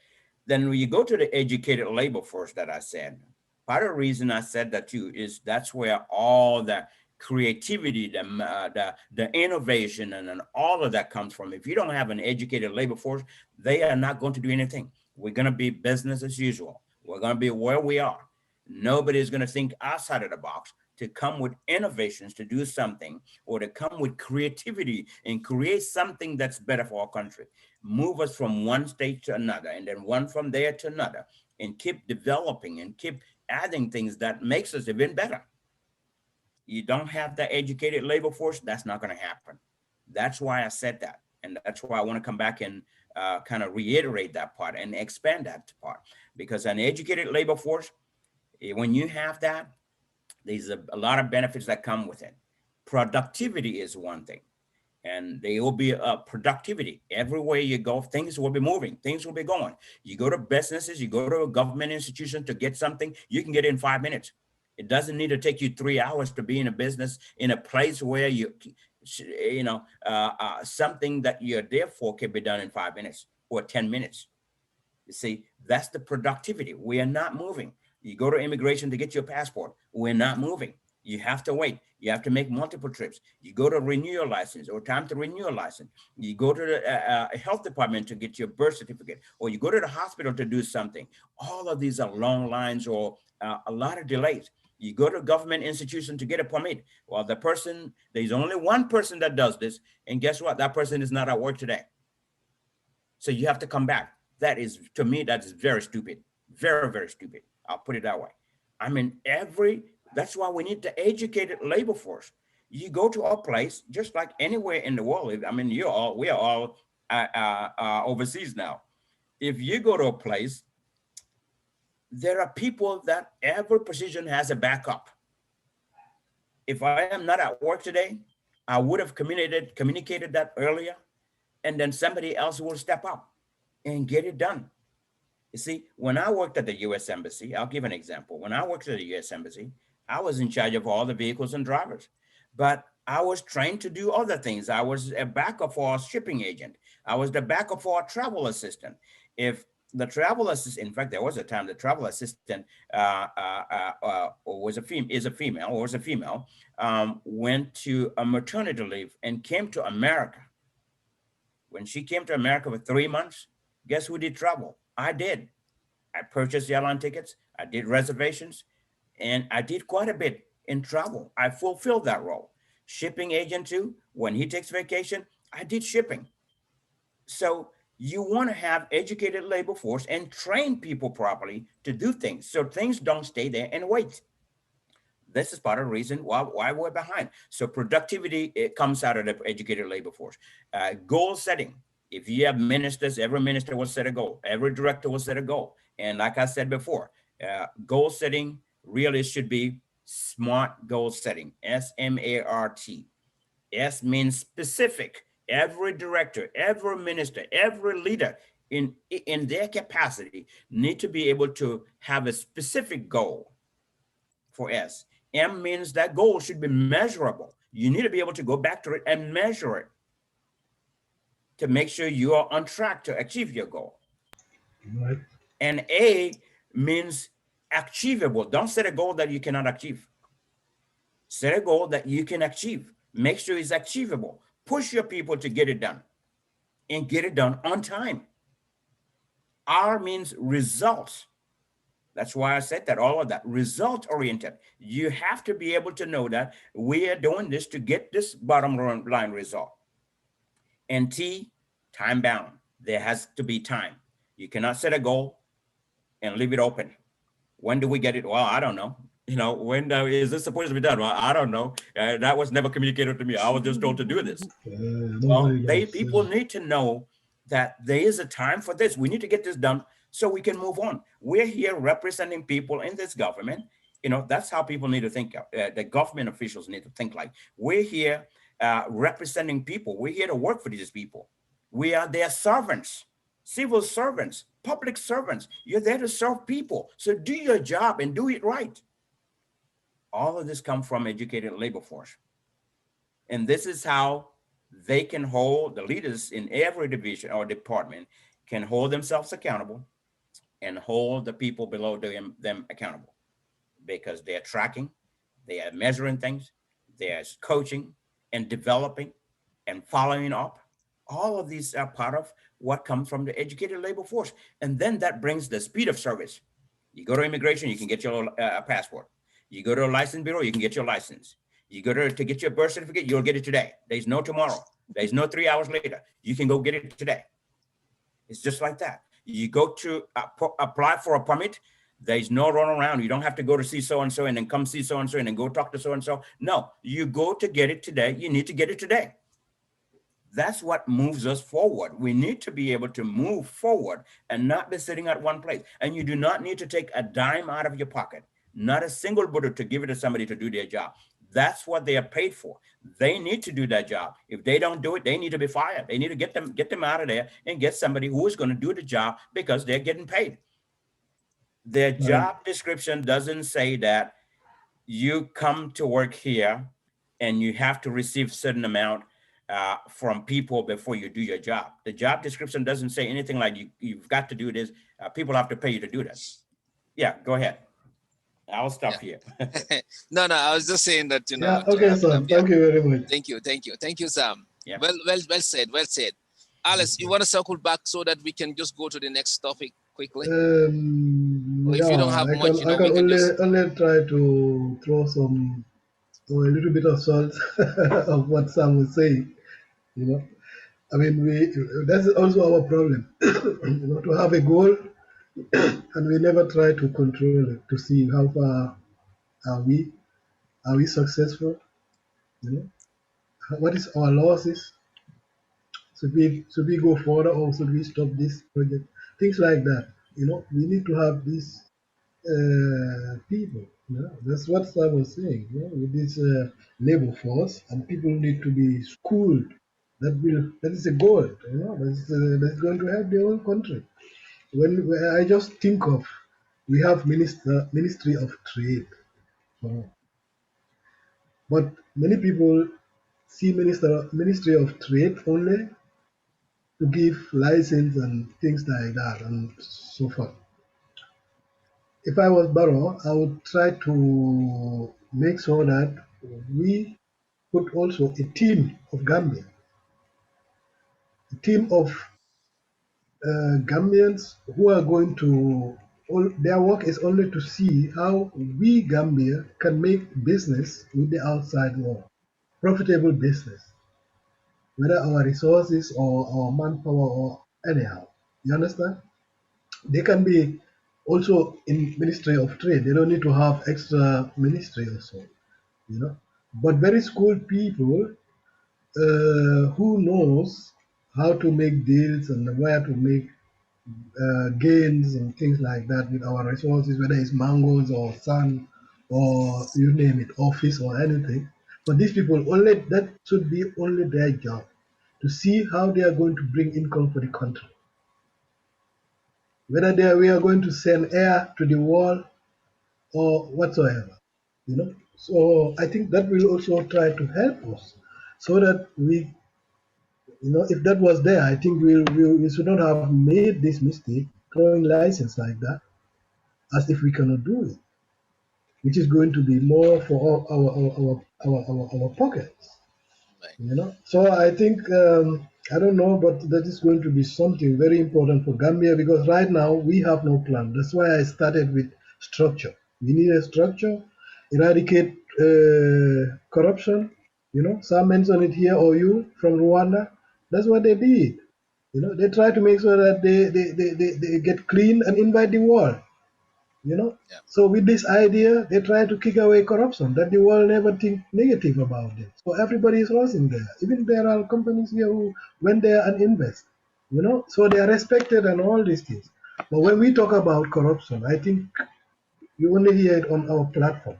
Speaker 2: when you go to the educated labor force that I said, part of the reason I said that too is that's where all the creativity, the innovation, and all of that comes from. If you don't have an educated labor force, they are not going to do anything. We're going to be business as usual. We're going to be where we are. Nobody's going to think outside of the box to come with innovations to do something, or to come with creativity and create something that's better for our country. Move us from one state to another, and then one from there to another, and keep developing and keep adding things that makes us even better. You don't have the educated labor force, that's not going to happen. That's why I said that. And that's why I want to come back and kind of reiterate that part and expand that part. Because an educated labor force, when you have that, there's a lot of benefits that come with it. Productivity is one thing. And there will be a productivity. Everywhere you go, things will be moving, things will be going. You go to businesses, you go to a government institution to get something, you can get it in 5 minutes. It doesn't need to take you 3 hours to be in a business, in a place where something that you're there for can be done in 5 minutes or 10 minutes. You see, that's the productivity. We are not moving. You go to immigration to get your passport. We're not moving. You have to wait. You have to make multiple trips. You go to renew your license or time to renew your license. You go to the health department to get your birth certificate, or you go to the hospital to do something. All of these are long lines or a lot of delays. You go to a government institution to get a permit. Well, there's only one person that does this. And guess what? That person is not at work today. So you have to come back. That is, to me, that is very stupid. Very, very stupid. I'll put it that way. I mean, that's why we need the educated labor force. You go to a place, just like anywhere in the world. I mean, we are all overseas now. If you go to a place, there are people that every position has a backup. If I am not at work today, I would have communicated that earlier, and then somebody else will step up and get it done. You see, when I worked at the U.S. Embassy, I'll give an example. When I worked at the U.S. Embassy, I was in charge of all the vehicles and drivers, but I was trained to do other things. I was a backup for our shipping agent. I was the backup for our travel assistant. If the travel assistant, in fact, there was a time the travel assistant was a female, went to a maternity leave and came to America. When she came to America for 3 months, guess who did travel? I did. I purchased the airline tickets. I did reservations, and I did quite a bit in travel. I fulfilled that role. Shipping agent too. When he takes vacation, I did shipping. So you want to have educated labor force and train people properly to do things, so things don't stay there and wait. This is part of the reason why we're behind. So productivity, it comes out of the educated labor force. Goal setting. If you have ministers, every minister will set a goal. Every director will set a goal. And like I said before, goal setting really should be SMART goal setting, SMART. S means specific. Every director, every minister, every leader in their capacity need to be able to have a specific goal for S. M means that goal should be measurable. You need to be able to go back to it and measure it to make sure you are on track to achieve your goal.
Speaker 3: Right.
Speaker 2: And A means achievable. Don't set a goal that you cannot achieve. Set a goal that you can achieve. Make sure it's achievable. Push your people to get it done and get it done on time. R means results. That's why I said that, all of that, result oriented. You have to be able to know that we are doing this to get this bottom line result. And T, time bound. There has to be time. You cannot set a goal and leave it open. When do we get it? Well, I don't know. When is this supposed to be done? Well, I don't know. That was never communicated to me. I was just told to do this. People need to know that there is a time for this. We need to get this done so we can move on. We're here representing people in this government. That's how people need to think. The government officials need to think like, we're here representing people. We're here to work for these people. We are their servants, civil servants, public servants. You're there to serve people. So do your job and do it right. All of this comes from educated labor force. And this is how they can hold, the leaders in every division or department can hold themselves accountable and hold the people below them accountable, because they're tracking, they are measuring things, they're coaching and developing and following up. All of these are part of what comes from the educated labor force. And then that brings the speed of service. You go to immigration, you can get your passport. You go to a license bureau, you can get your license. You go to get your birth certificate, you'll get it today. There's no tomorrow. There's no 3 hours later. You can go get it today. It's just like that. You go to apply for a permit, there's no run around. You don't have to go to see so-and-so and then come see so-and-so and then go talk to so-and-so. No, you go to get it today. You need to get it today. That's what moves us forward. We need to be able to move forward and not be sitting at one place. And you do not need to take a dime out of your pocket, not a single budget to give it to somebody to do their job. That's what they are paid for. They need to do that job. If they don't do it, they need to be fired. They need to get them out of there and get somebody who is going to do the job because they're getting paid. Their job description doesn't say that you come to work here and you have to receive certain amount from people before you do your job. The job description doesn't say anything like you've got to do this. People have to pay you to do that. Yeah, go ahead. I'll stop here.
Speaker 1: No, I was just saying that,
Speaker 3: Yeah,
Speaker 1: to
Speaker 3: okay,
Speaker 1: wrap it up.
Speaker 3: Sam.
Speaker 1: Yeah.
Speaker 3: Thank you very much.
Speaker 1: Thank you, Sam.
Speaker 2: Yeah.
Speaker 1: Well said. Alice, you want to circle back so that we can just go to the next topic quickly? Or if you don't
Speaker 3: Yeah,
Speaker 1: have
Speaker 3: I
Speaker 1: much,
Speaker 3: can
Speaker 1: we can just.
Speaker 3: only try to throw some or a little bit of salt of what Sam was saying. You know, I mean, that's also our problem. To have a goal and we never try to control it to see how far are we are we successful. You know, what is our losses? Should we go further or should we stop this project? Things like that. We need to have these people. That's what Sam was saying. With this labor force, and people need to be schooled. That is a goal. That's going to help the whole country. When I just think of, we have Ministry of Trade, but many people see Ministry of Trade only to give license and things like that and so forth. If I was Barrow, I would try to make sure that we put also a team of Gambia, a team of Gambians who are going to, their work is only to see how we Gambia can make business with the outside world, profitable business, whether our resources or our manpower or anyhow. You understand? They can be also in Ministry of Trade. They don't need to have extra ministry or so. you know. But very skilled people who knows how to make deals and where to make gains and things like that with our resources, whether it's mangoes or sun or you name it, office or anything. But these people only that should be only their job to see how they are going to bring income for the country. Whether we are going to send air to the wall or whatsoever. So I think that will also try to help us so that if that was there, I think we should not have made this mistake throwing license like that as if we cannot do it, which is going to be more for our pockets. So I think I don't know, but that is going to be something very important for Gambia because right now we have no plan. That's why I started with structure. We need a structure, eradicate corruption. Some mentioned it here, or you from Rwanda. That's what they did. They try to make sure that they get clean and invite the world.
Speaker 1: Yeah.
Speaker 3: So with this idea, they try to kick away corruption, that the world never think negative about it. So everybody is losing there. Even there are companies here who went there and invest, so they are respected and all these things. But when we talk about corruption, I think you only hear it on our platform.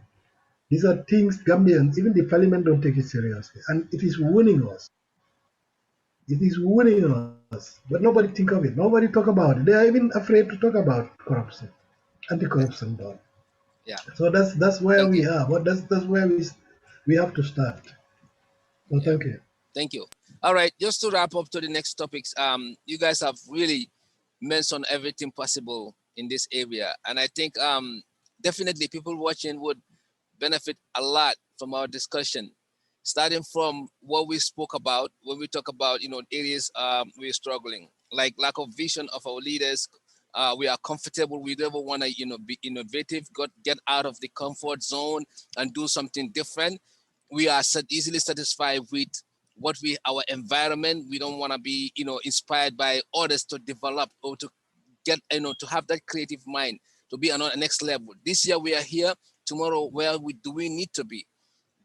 Speaker 3: These are things Gambians, even the parliament don't take it seriously. And it is winning us. It is winning us. But nobody think of it. Nobody talk about it. They are even afraid to talk about corruption, anti-corruption law.
Speaker 1: Yeah.
Speaker 3: So that's where
Speaker 1: Thank
Speaker 3: we
Speaker 1: you.
Speaker 3: are. But that's where we have to start. So
Speaker 1: Yeah.
Speaker 3: thank you.
Speaker 1: Thank you. All right, just to wrap up to the next topics, you guys have really mentioned everything possible in this area, and I think definitely people watching would benefit a lot from our discussion, starting from what we spoke about when we talk about areas we're struggling, like lack of vision of our leaders. We are comfortable. We never want to be innovative, get out of the comfort zone and do something different. We are easily satisfied with our environment. We don't want to be inspired by others to develop or to get to have that creative mind to be on a next level. This year we are here, tomorrow where do we need to be?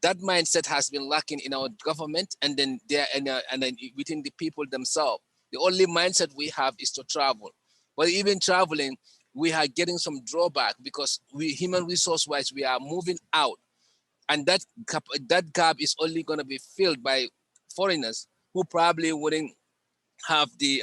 Speaker 1: That mindset has been lacking in our government, and then and then within the people themselves. The only mindset we have is to travel, but even traveling, we are getting some drawback because we human resource wise we are moving out, and that gap is only going to be filled by foreigners who probably wouldn't have the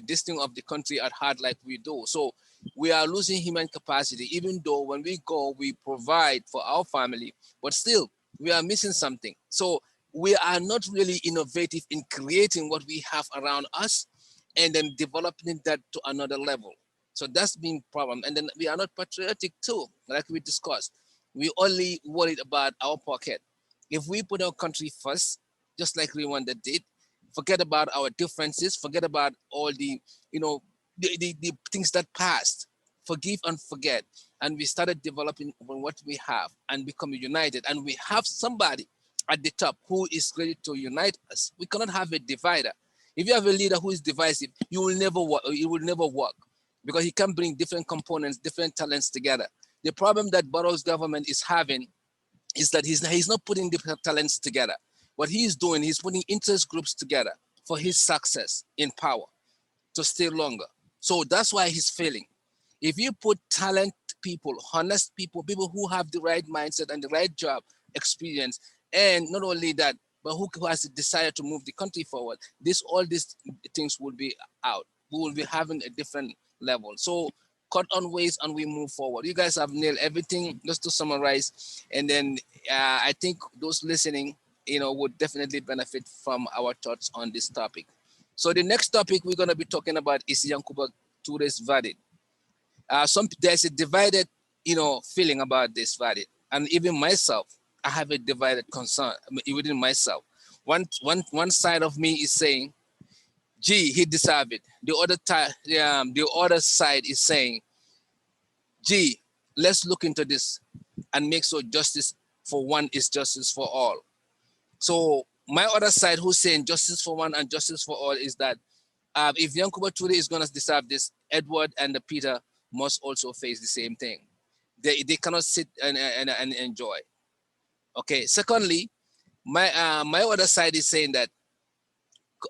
Speaker 1: distinct of the country at heart like we do. So we are losing human capacity, even though when we go we provide for our family, but still We are missing something. So we are not really innovative in creating what we have around us and then developing that to another level. So that's been problem. And then we are not patriotic too, like we discussed. We only worried about our pocket. If we put our country first, just like Rwanda did, forget about our differences, forget about all the, the things that passed, forgive and forget. And we started developing on what we have and become united. And we have somebody at the top who is ready to unite us. We cannot have a divider. If you have a leader who is divisive, you will never work. It will never work because he can bring different components, different talents together. The problem that Barrow's government is having is that he's not putting different talents together. What he is doing, he's putting interest groups together for his success in power to stay longer. So that's why he's failing. If you put talent people, honest people, people who have the right mindset and the right job experience, and not only that, but who has a desire to move the country forward, all these things will be out. We will be having a different level. So cut on waste and we move forward. You guys have nailed everything. Just to summarize, and then I think those listening, would definitely benefit from our thoughts on this topic. So the next topic we're going to be talking about is Yankuba Touray's verdict. There's a divided, feeling about this verdict, and even myself, I have a divided concern within myself. One side of me is saying, "Gee, he deserved it." The other side is saying, "Gee, let's look into this and make sure justice for one is justice for all." So my other side, who's saying justice for one and justice for all, is that if Yankuba Touré is going to deserve this, Edward and the Peter must also face the same thing. They cannot sit and enjoy. Okay. Secondly, my other side is saying that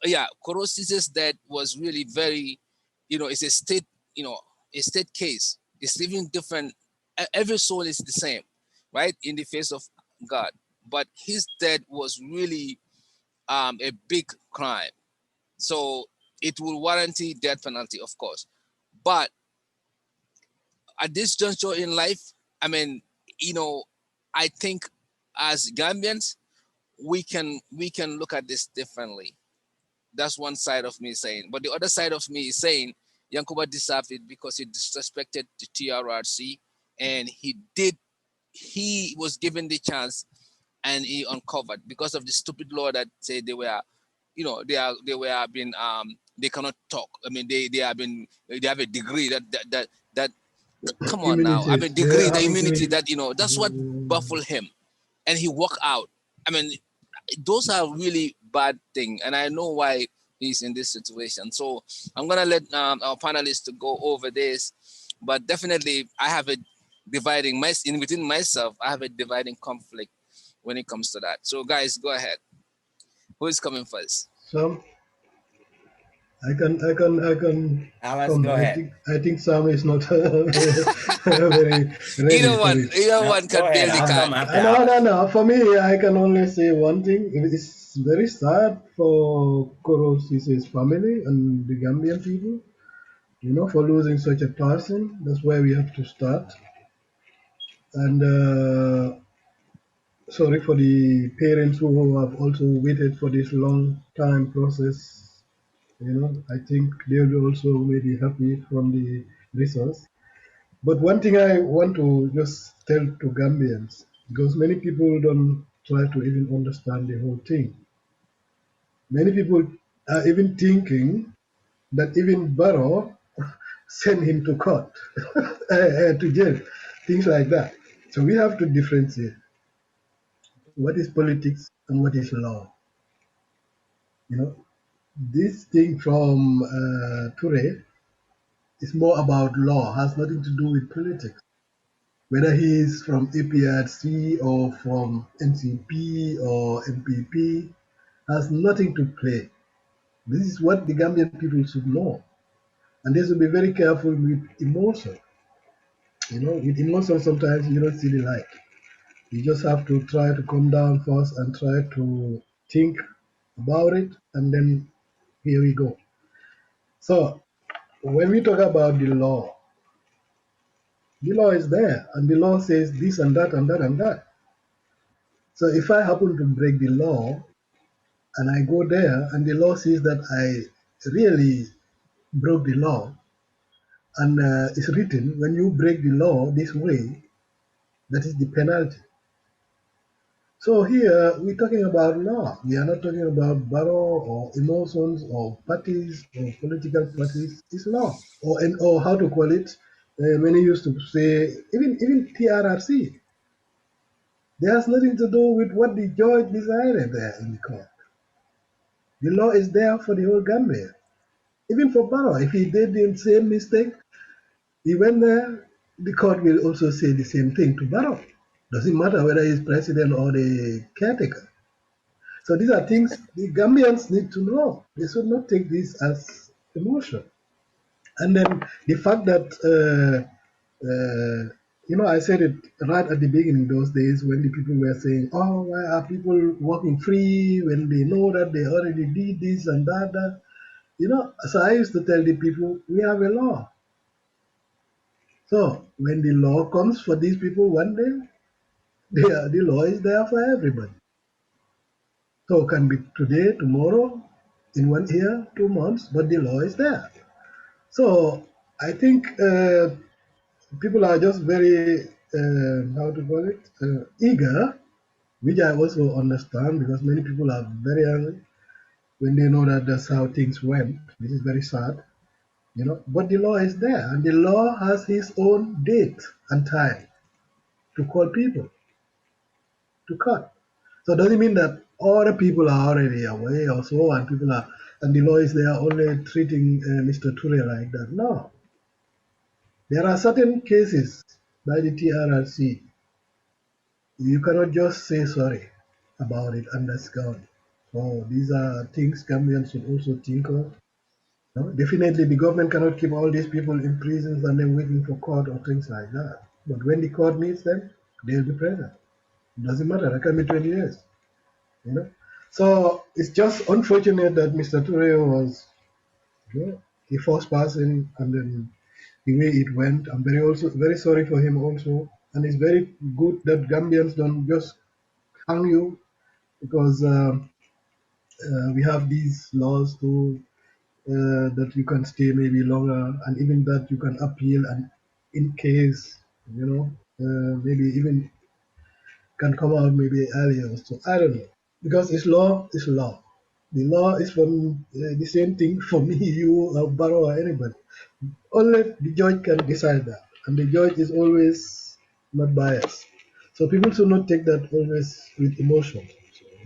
Speaker 1: yeah, Korosis's death was really very, it's a state, a state case. It's even different. Every soul is the same, right, in the face of God. But his death was really a big crime. So it will warrant death penalty, of course. But at this juncture in life, I mean, I think as Gambians, we can look at this differently. That's one side of me saying. But the other side of me is saying Yankuba deserved it because he disrespected the TRRC, and he was given the chance and he uncovered because of the stupid law that said they were, they were been they cannot talk. I mean, they have a degree that come on now. I
Speaker 3: Immunity.
Speaker 1: mean,
Speaker 3: They
Speaker 1: degree the
Speaker 3: have
Speaker 1: immunity
Speaker 3: immunity.
Speaker 1: that that's what baffled him, and he walked out. I mean, those are really bad thing, and I know why he's in this situation. So I'm gonna let our panelists to go over this, but definitely I have a dividing in within myself. I have a dividing conflict when it comes to that. So guys, go ahead. Who is coming first?
Speaker 3: Some I can
Speaker 2: Alice,
Speaker 3: come.
Speaker 2: go ahead.
Speaker 3: I think Sam is not very ready
Speaker 1: Either
Speaker 3: for
Speaker 1: one,
Speaker 3: it.
Speaker 1: either
Speaker 2: No,
Speaker 1: one
Speaker 2: go
Speaker 1: can
Speaker 2: ahead.
Speaker 1: build the
Speaker 2: I'll
Speaker 1: card.
Speaker 2: come after
Speaker 3: No, no,
Speaker 2: Alice.
Speaker 3: no. For me, I can only say one thing. It's very sad for Korosis's family and the Gambian people, for losing such a person. That's where we have to start. And sorry for the parents who have also waited for this long time process. I think they will also may be happy from the results. But one thing I want to just tell to Gambians, because many people don't try to even understand the whole thing. Many people are even thinking that even Barrow sent him to court, to jail, things like that. So we have to differentiate what is politics and what is law. You know, this thing from Toure is more about law, has nothing to do with politics. Whether he is from APRC or from NCP or MPP, has nothing to play. This is what the Gambian people should know. And they should be very careful with emotion. With emotion, sometimes you don't see the light. You just have to try to calm down first and try to think about it, and then here we go. So, when we talk about the law is there, and the law says this and that and that and that. So if I happen to break the law and I go there and the law says that I really broke the law, and it's written when you break the law this way, that is the penalty. So here we're talking about law. We are not talking about borrow or emotions or parties or political parties. It's law or how to call it. Many used to say even TRRC. There has nothing to do with what the judge decided there in the court. The law is there for the whole Gambia. Even for Barrow, if he did the same mistake, he went there, the court will also say the same thing to Barrow. Doesn't matter whether he's president or the caretaker. So these are things the Gambians need to know. They should not take this as emotion. And then the fact that, I said it right at the beginning those days when the people were saying, oh, why are people walking free when they know that they already did this and that. So I used to tell the people, we have a law. So when the law comes for these people one day, the law is there for everybody. So it can be today, tomorrow, in 1 year, 2 months, but the law is there. So I think people are just very, how to call it, eager, which I also understand because many people are very angry when they know that that's how things went, which is very sad. But the law is there, and the law has its own date and time to call people to court. So it doesn't mean that all the people are already away or so, and the law is there only treating Mr. Touray like that. No, there are certain cases by the TRRC. You cannot just say sorry about it and that's gone. So these are things Gambians should also think of. No? Definitely, the government cannot keep all these people in prisons and then waiting for court or things like that. But when the court needs them, they'll be present. It doesn't matter. It can be 20 years. You know. So it's just unfortunate that Mr. Touray was, the first person, and then the way it went. I'm very sorry for him also, and it's very good that Gambians don't just hang you because we have these laws to that you can stay maybe longer, and even that you can appeal, and in case maybe even can come out maybe earlier. So I don't know because it's law is law. The law is from the same thing for me, you, or Barrow, or anybody. Only the judge can decide that, and the judge is always not biased. So people should not take that always with emotion.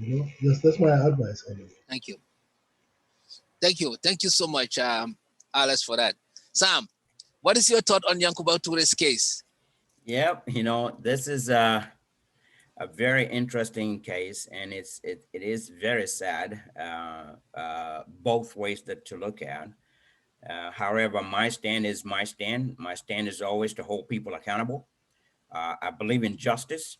Speaker 3: So, just that's my advice. Anyway.
Speaker 1: Thank you. Thank you so much, Alice, for that. Sam, what is your thought on Yankuba Touray's case?
Speaker 2: Yeah, this is a very interesting case, and it is very sad, both ways to look at. However, my stand is my stand. My stand is always to hold people accountable. I believe in justice,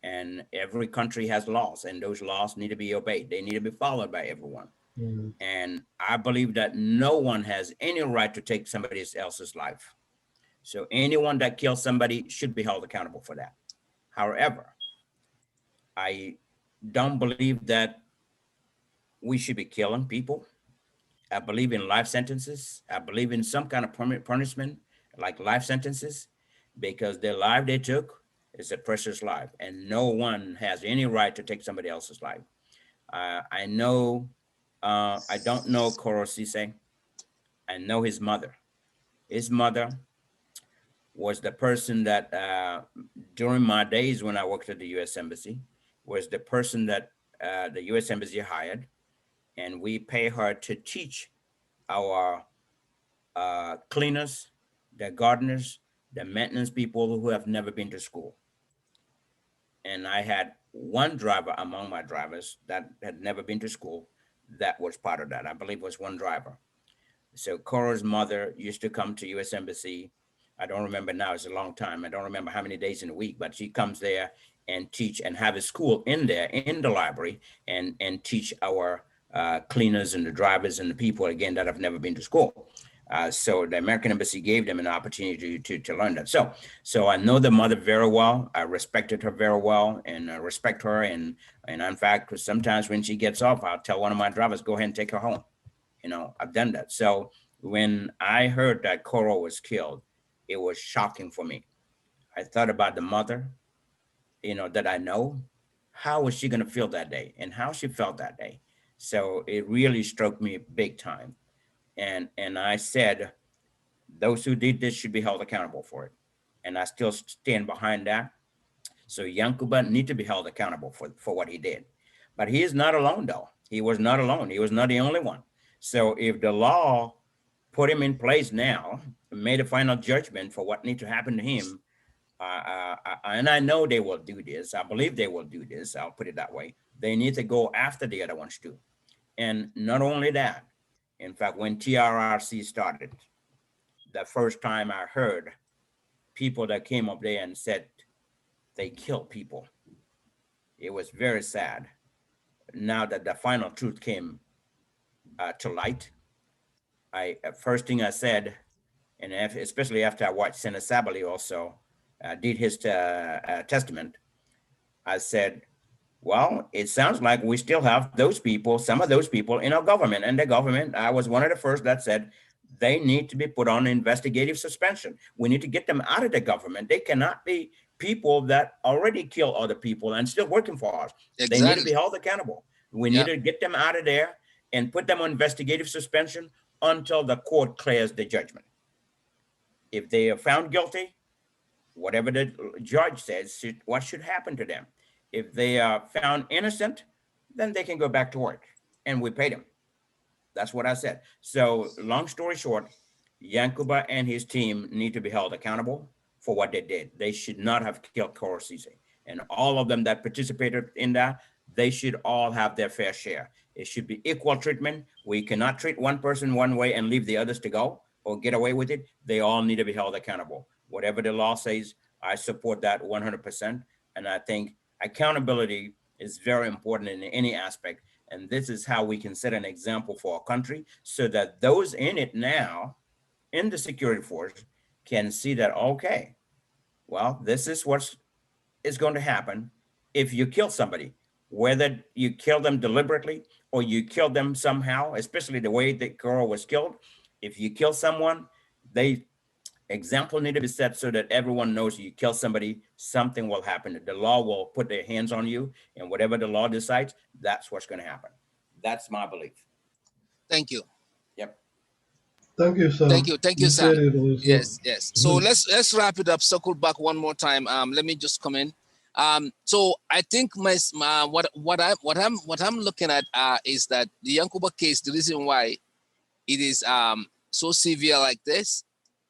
Speaker 2: and every country has laws, and those laws need to be obeyed. They need to be followed by everyone.
Speaker 3: Mm.
Speaker 2: And I believe that no one has any right to take somebody else's life. So anyone that kills somebody should be held accountable for that. However, I don't believe that we should be killing people. I believe in life sentences. I believe in some kind of permanent punishment, like life sentences, because the life they took is a precious life, and no one has any right to take somebody else's life. I know, I don't know Koro Ceesay. I know his mother. His mother was the person that, during my days when I worked at the U.S. Embassy, was the person that the U.S. Embassy hired, and we pay her to teach our cleaners, the gardeners, the maintenance people who have never been to school. And I had one driver among my drivers that had never been to school that was part of that. I believe it was one driver. So Cora's mother used to come to U.S. Embassy. I don't remember now, it's a long time. I don't remember how many days in a week, but she comes there and teach and have a school in there, in the library, and teach our cleaners and the drivers and the people, again, that have never been to school. So the American embassy gave them an opportunity to learn that. So I know the mother very well. I respected her very well, and I respect her. And in fact, sometimes when she gets off, I'll tell one of my drivers, go ahead and take her home. I've done that. So when I heard that Koro was killed, it was shocking for me. I thought about the mother, that I know. How was she going to feel that day, and how she felt that day? So it really struck me big time. And I said, those who did this should be held accountable for it. And I still stand behind that. So Yankuba need to be held accountable for what he did. But he is not alone, though. He was not alone. He was not the only one. So if the law put him in place now, made a final judgment for what needs to happen to him, and I know they will do this. I believe they will do this. I'll put it that way. They need to go after the other ones too. And not only that, in fact, when TRRC started, the first time I heard people that came up there and said they killed people, it was very sad. Now that the final truth came to light, first thing I said, and especially after I watched Senator Sabali also did his testament, I said, well, it sounds like we still have those people, some of those people in our government. And the government, I was one of the first that said they need to be put on investigative suspension. We need to get them out of the government. They cannot be people that already kill other people and still working for us.
Speaker 1: Exactly.
Speaker 2: They need to be held accountable. We need to get them out of there and put them on investigative suspension until the court clears the judgment. If they are found guilty, whatever the judge says, what should happen to them? If they are found innocent, then they can go back to work, and we pay them. That's what I said. So long story short, Yankuba and his team need to be held accountable for what they did. They should not have killed Koro Ceesay. And all of them that participated in that, they should all have their fair share. It should be equal treatment. We cannot treat one person one way and leave the others to go or get away with it. They all need to be held accountable. Whatever the law says, I support that 100%. And I think accountability is very important in any aspect. And this is how we can set an example for our country so that those in it now, in the security force, can see that, okay, well, this is what is going to happen if you kill somebody, whether you kill them deliberately or you kill them somehow, especially the way that girl was killed. If you kill someone, example need to be set so that everyone knows you kill somebody, something will happen. The law will put their hands on you, and whatever the law decides, that's what's going to happen. That's my belief.
Speaker 1: Thank you.
Speaker 2: Yep.
Speaker 3: Thank you, Sam.
Speaker 1: Thank you, Sam. Yes. So
Speaker 3: Mm-hmm.
Speaker 1: let's wrap it up. Circle back one more time. Let me just come in. So I think what I'm looking at is that the Yankuba case. The reason why it is so severe like this,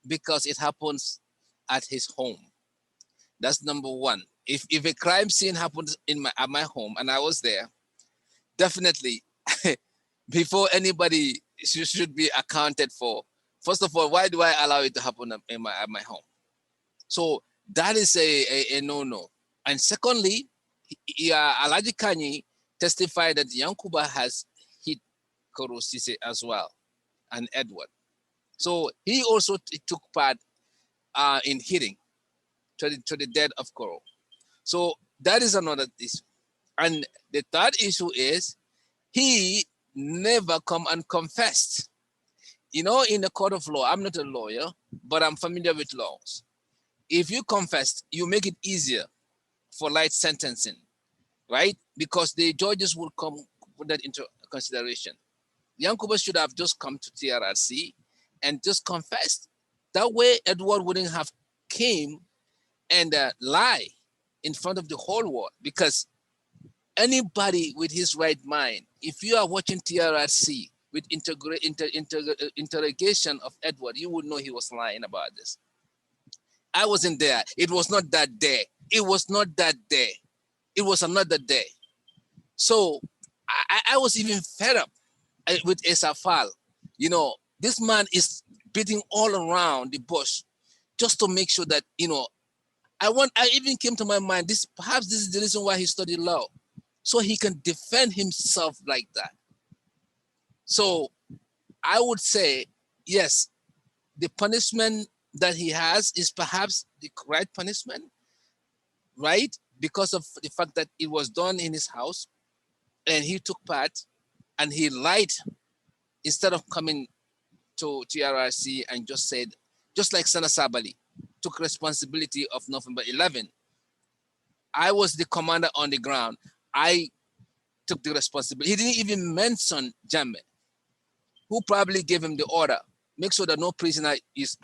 Speaker 1: because it happens at his home. That's number one. If a crime scene happens at my home and I was there, definitely before anybody should be accounted for. First of all, why do I allow it to happen at my home? So that is a no-no. And secondly, Alhaji Kanyi testified that Yankuba has hit Koro Ceesay as well, and Edward. So he also took part in hitting to the death of Koro. So that is another issue. And the third issue is he never come and confessed. In the court of law, I'm not a lawyer, but I'm familiar with laws. If you confess, you make it easier for light sentencing, right? Because the judges will come put that into consideration. Yankuba should have just come to TRRC and just confessed. That way, Edward wouldn't have came and lie in front of the whole world. Because anybody with his right mind, if you are watching TRRC with interrogation of Edward, you would know he was lying about this. I wasn't there. It was not that day. It was not that day. It was another day. So I was even fed up with Esafal. This man is beating all around the bush just to make sure that, I even came to my mind, perhaps this is the reason why he studied law, so he can defend himself like that. So I would say, yes, the punishment that he has is perhaps the right punishment, right? Because of the fact that it was done in his house and he took part and he lied instead of coming to TRRC and just said, just like Sana Sabali took responsibility of November 11. I was the commander on the ground. I took the responsibility. He didn't even mention Jammeh, who probably gave him the order. Make sure that no prisoner is,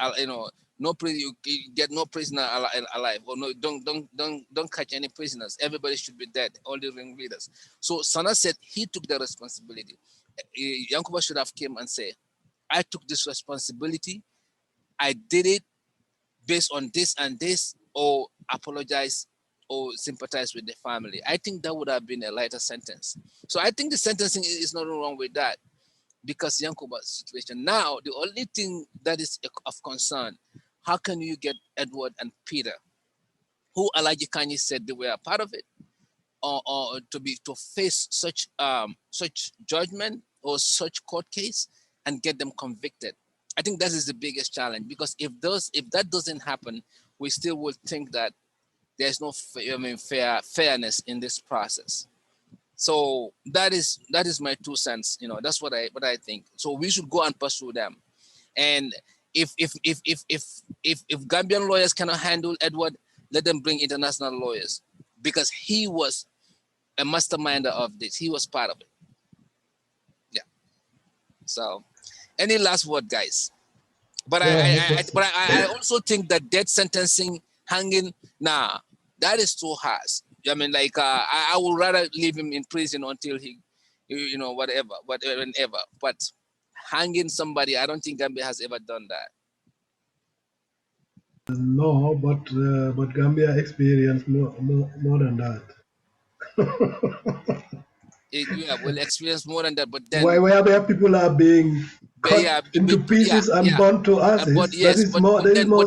Speaker 1: no you get no prisoner alive, or no, don't catch any prisoners. Everybody should be dead. All the ringleaders. So Sana said he took the responsibility. Yankuba should have came and say, I took this responsibility. I did it based on this and this, or apologize or sympathize with the family. I think that would have been a lighter sentence. So I think the sentencing is not wrong with that, because Yankuba's situation. Now, the only thing that is of concern, how can you get Edward and Peter, who Alaji Kanye said they were a part of it, or to face such judgment or such court case and get them convicted? I think that is the biggest challenge, because if that doesn't happen, we still will think that there's no fairness in this process. So that is my 2 cents. That's what I think. So we should go and pursue them. And if Gambian lawyers cannot handle Edward, let them bring international lawyers, because he was a masterminder of this. He was part of it. Yeah. So, any last word, guys? But I also think that death sentencing, hanging, nah, that is too harsh. I mean, like, I would rather leave him in prison until he, whatever. But hanging somebody, I don't think Gambia has ever done that.
Speaker 3: No, but Gambia experienced more than that.
Speaker 1: Yeah, we'll experience more than that. But then,
Speaker 3: where people are being cut into pieces and burnt to ashes,
Speaker 1: yes,
Speaker 3: that is more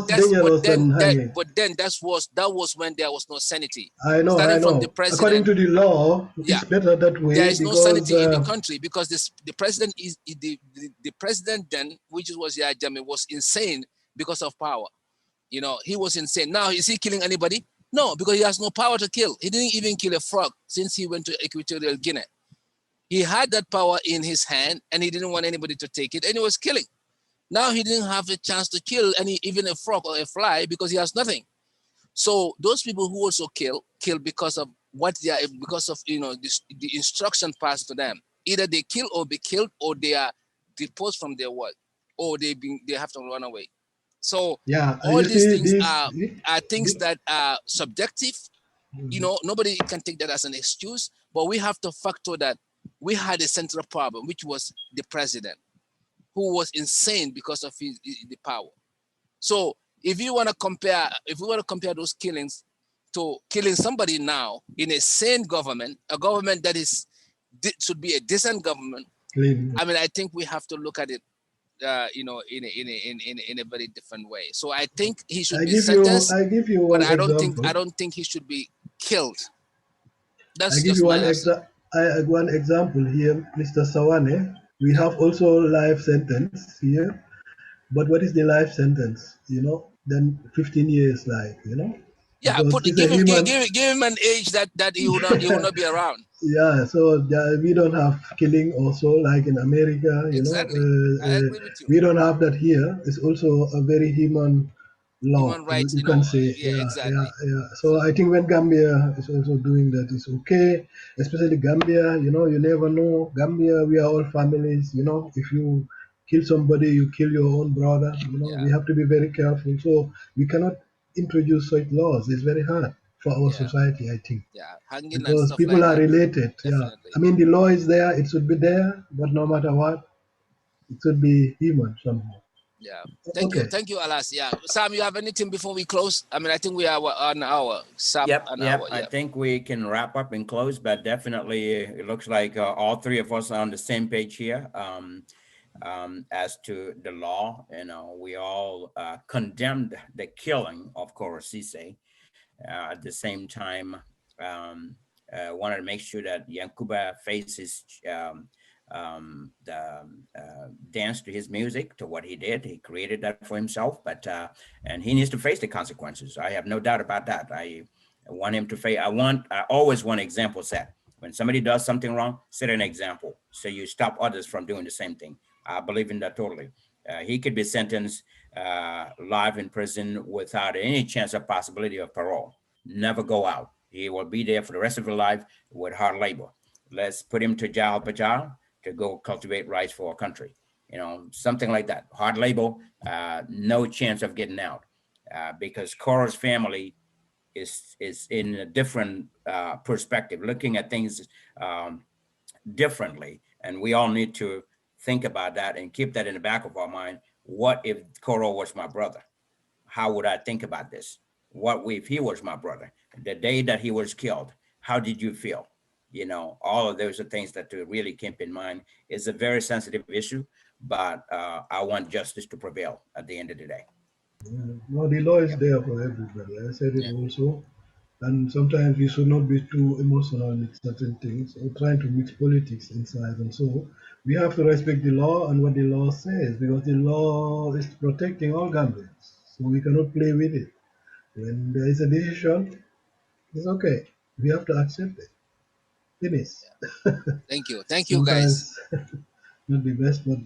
Speaker 3: dangerous than hanging.
Speaker 1: But then that was when there was no sanity.
Speaker 3: I know.
Speaker 1: From the president,
Speaker 3: according to the law, it's better that way.
Speaker 1: There is no sanity in the country, because the president is the president then, which was Yahya Jammeh, was insane because of power. He was insane. Now, is he killing anybody? No, because he has no power to kill. He didn't even kill a frog since he went to Equatorial Guinea. He had that power in his hand, and he didn't want anybody to take it, and he was killing. Now he didn't have a chance to kill even a frog or a fly, because he has nothing. So those people who also kill because of because of the instruction passed to them. Either they kill or be killed, or they are deposed from their work, or they have to run away. So all these things are things that are subjective. Nobody can take that as an excuse, but we have to factor that we had a central problem, which was the president, who was insane because of the power. So if we want to compare those killings to killing somebody now in a sane government, a government that should be a decent government, I mean, I think we have to look at it, in a very different way. So I think he should be sentenced.
Speaker 3: I give you
Speaker 1: but
Speaker 3: one
Speaker 1: I
Speaker 3: example.
Speaker 1: don't think he should be killed. That's
Speaker 3: I give you one example here, Mr. Sawaneh. We have also life sentence here, but what is the life sentence? Then 15 years,
Speaker 1: Yeah, give him an age that he will not be around.
Speaker 3: Yeah, so we don't have killing also like in America.
Speaker 1: Exactly. I agree with you.
Speaker 3: We don't have that here. It's also a very human law.
Speaker 1: Human rights,
Speaker 3: you can say.
Speaker 1: Yeah, exactly.
Speaker 3: Yeah. So I think when Gambia is also doing that, it's okay. Especially Gambia, you never know. Gambia, we are all families. If you kill somebody, you kill your own brother. We have to be very careful. So we cannot introduce such laws. It's very hard for our society, I think.
Speaker 1: Yeah, hanging
Speaker 3: because
Speaker 1: and stuff
Speaker 3: people
Speaker 1: like
Speaker 3: are
Speaker 1: that.
Speaker 3: related.
Speaker 1: Definitely.
Speaker 3: Yeah, I mean the law is there; it should be there, but no matter what, it should be human somehow.
Speaker 1: Yeah. Thank you, Alass. Yeah, Sam, you have anything before we close? I mean, I think we are an hour. Sam,
Speaker 2: Yep.
Speaker 1: Hour.
Speaker 2: I think we can wrap up and close, but definitely it looks like all three of us are on the same page here. As to the law, we all condemned the killing of Ceesay. At the same time, wanted to make sure that Yankuba faces dance to his music, to what he did. He created that for himself, but and he needs to face the consequences. I have no doubt about that. I want him to face. I always want example set. When somebody does something wrong, set an example so you stop others from doing the same thing. I believe in that totally. He could be sentenced live in prison without any chance of possibility of parole. Never go out. He will be there for the rest of his life with hard labor. Let's put him to jail to go cultivate rice for our country. Something like that. Hard labor, no chance of getting out, because Cora's family is in a different perspective, looking at things differently, and we all need to think about that and keep that in the back of our mind. What if Cora was my brother? How would I think about this? What if he was my brother? The day that he was killed, how did you feel? All of those are things that to really keep in mind. It's a very sensitive issue, but I want justice to prevail at the end of the day.
Speaker 3: Yeah. No, the law is there for everybody. I said it also. And sometimes we should not be too emotional with certain things or trying to mix politics inside. And so we have to respect the law and what the law says, because the law is protecting all Gambians. So we cannot play with it. When there is a decision, it's okay. We have to accept it. Finish.
Speaker 1: Thank you. Thank you, guys.
Speaker 3: Sometimes not the best, but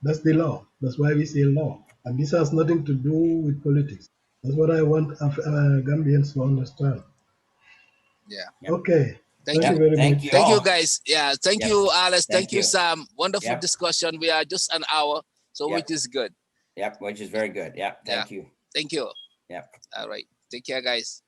Speaker 3: that's the law. That's why we say law. And this has nothing to do with politics. That's what I want Gambians to understand.
Speaker 1: Yeah.
Speaker 2: Yep.
Speaker 3: Okay.
Speaker 1: Thank
Speaker 3: Thank
Speaker 1: you.
Speaker 3: you very
Speaker 2: Thank
Speaker 3: much.
Speaker 2: you
Speaker 1: Thank you,
Speaker 2: all.
Speaker 1: guys. Yeah. Thank
Speaker 2: Yep.
Speaker 1: you, Alice. Thank
Speaker 2: Thank
Speaker 1: you,
Speaker 2: you.
Speaker 1: Sam. Wonderful
Speaker 2: Yep.
Speaker 1: discussion. We are just an hour, so
Speaker 2: Yep.
Speaker 1: which is good.
Speaker 2: Yep, which is very good. Yep.
Speaker 1: Yeah.
Speaker 2: Thank you.
Speaker 1: Thank you.
Speaker 2: Yep.
Speaker 1: All right. Take care, guys.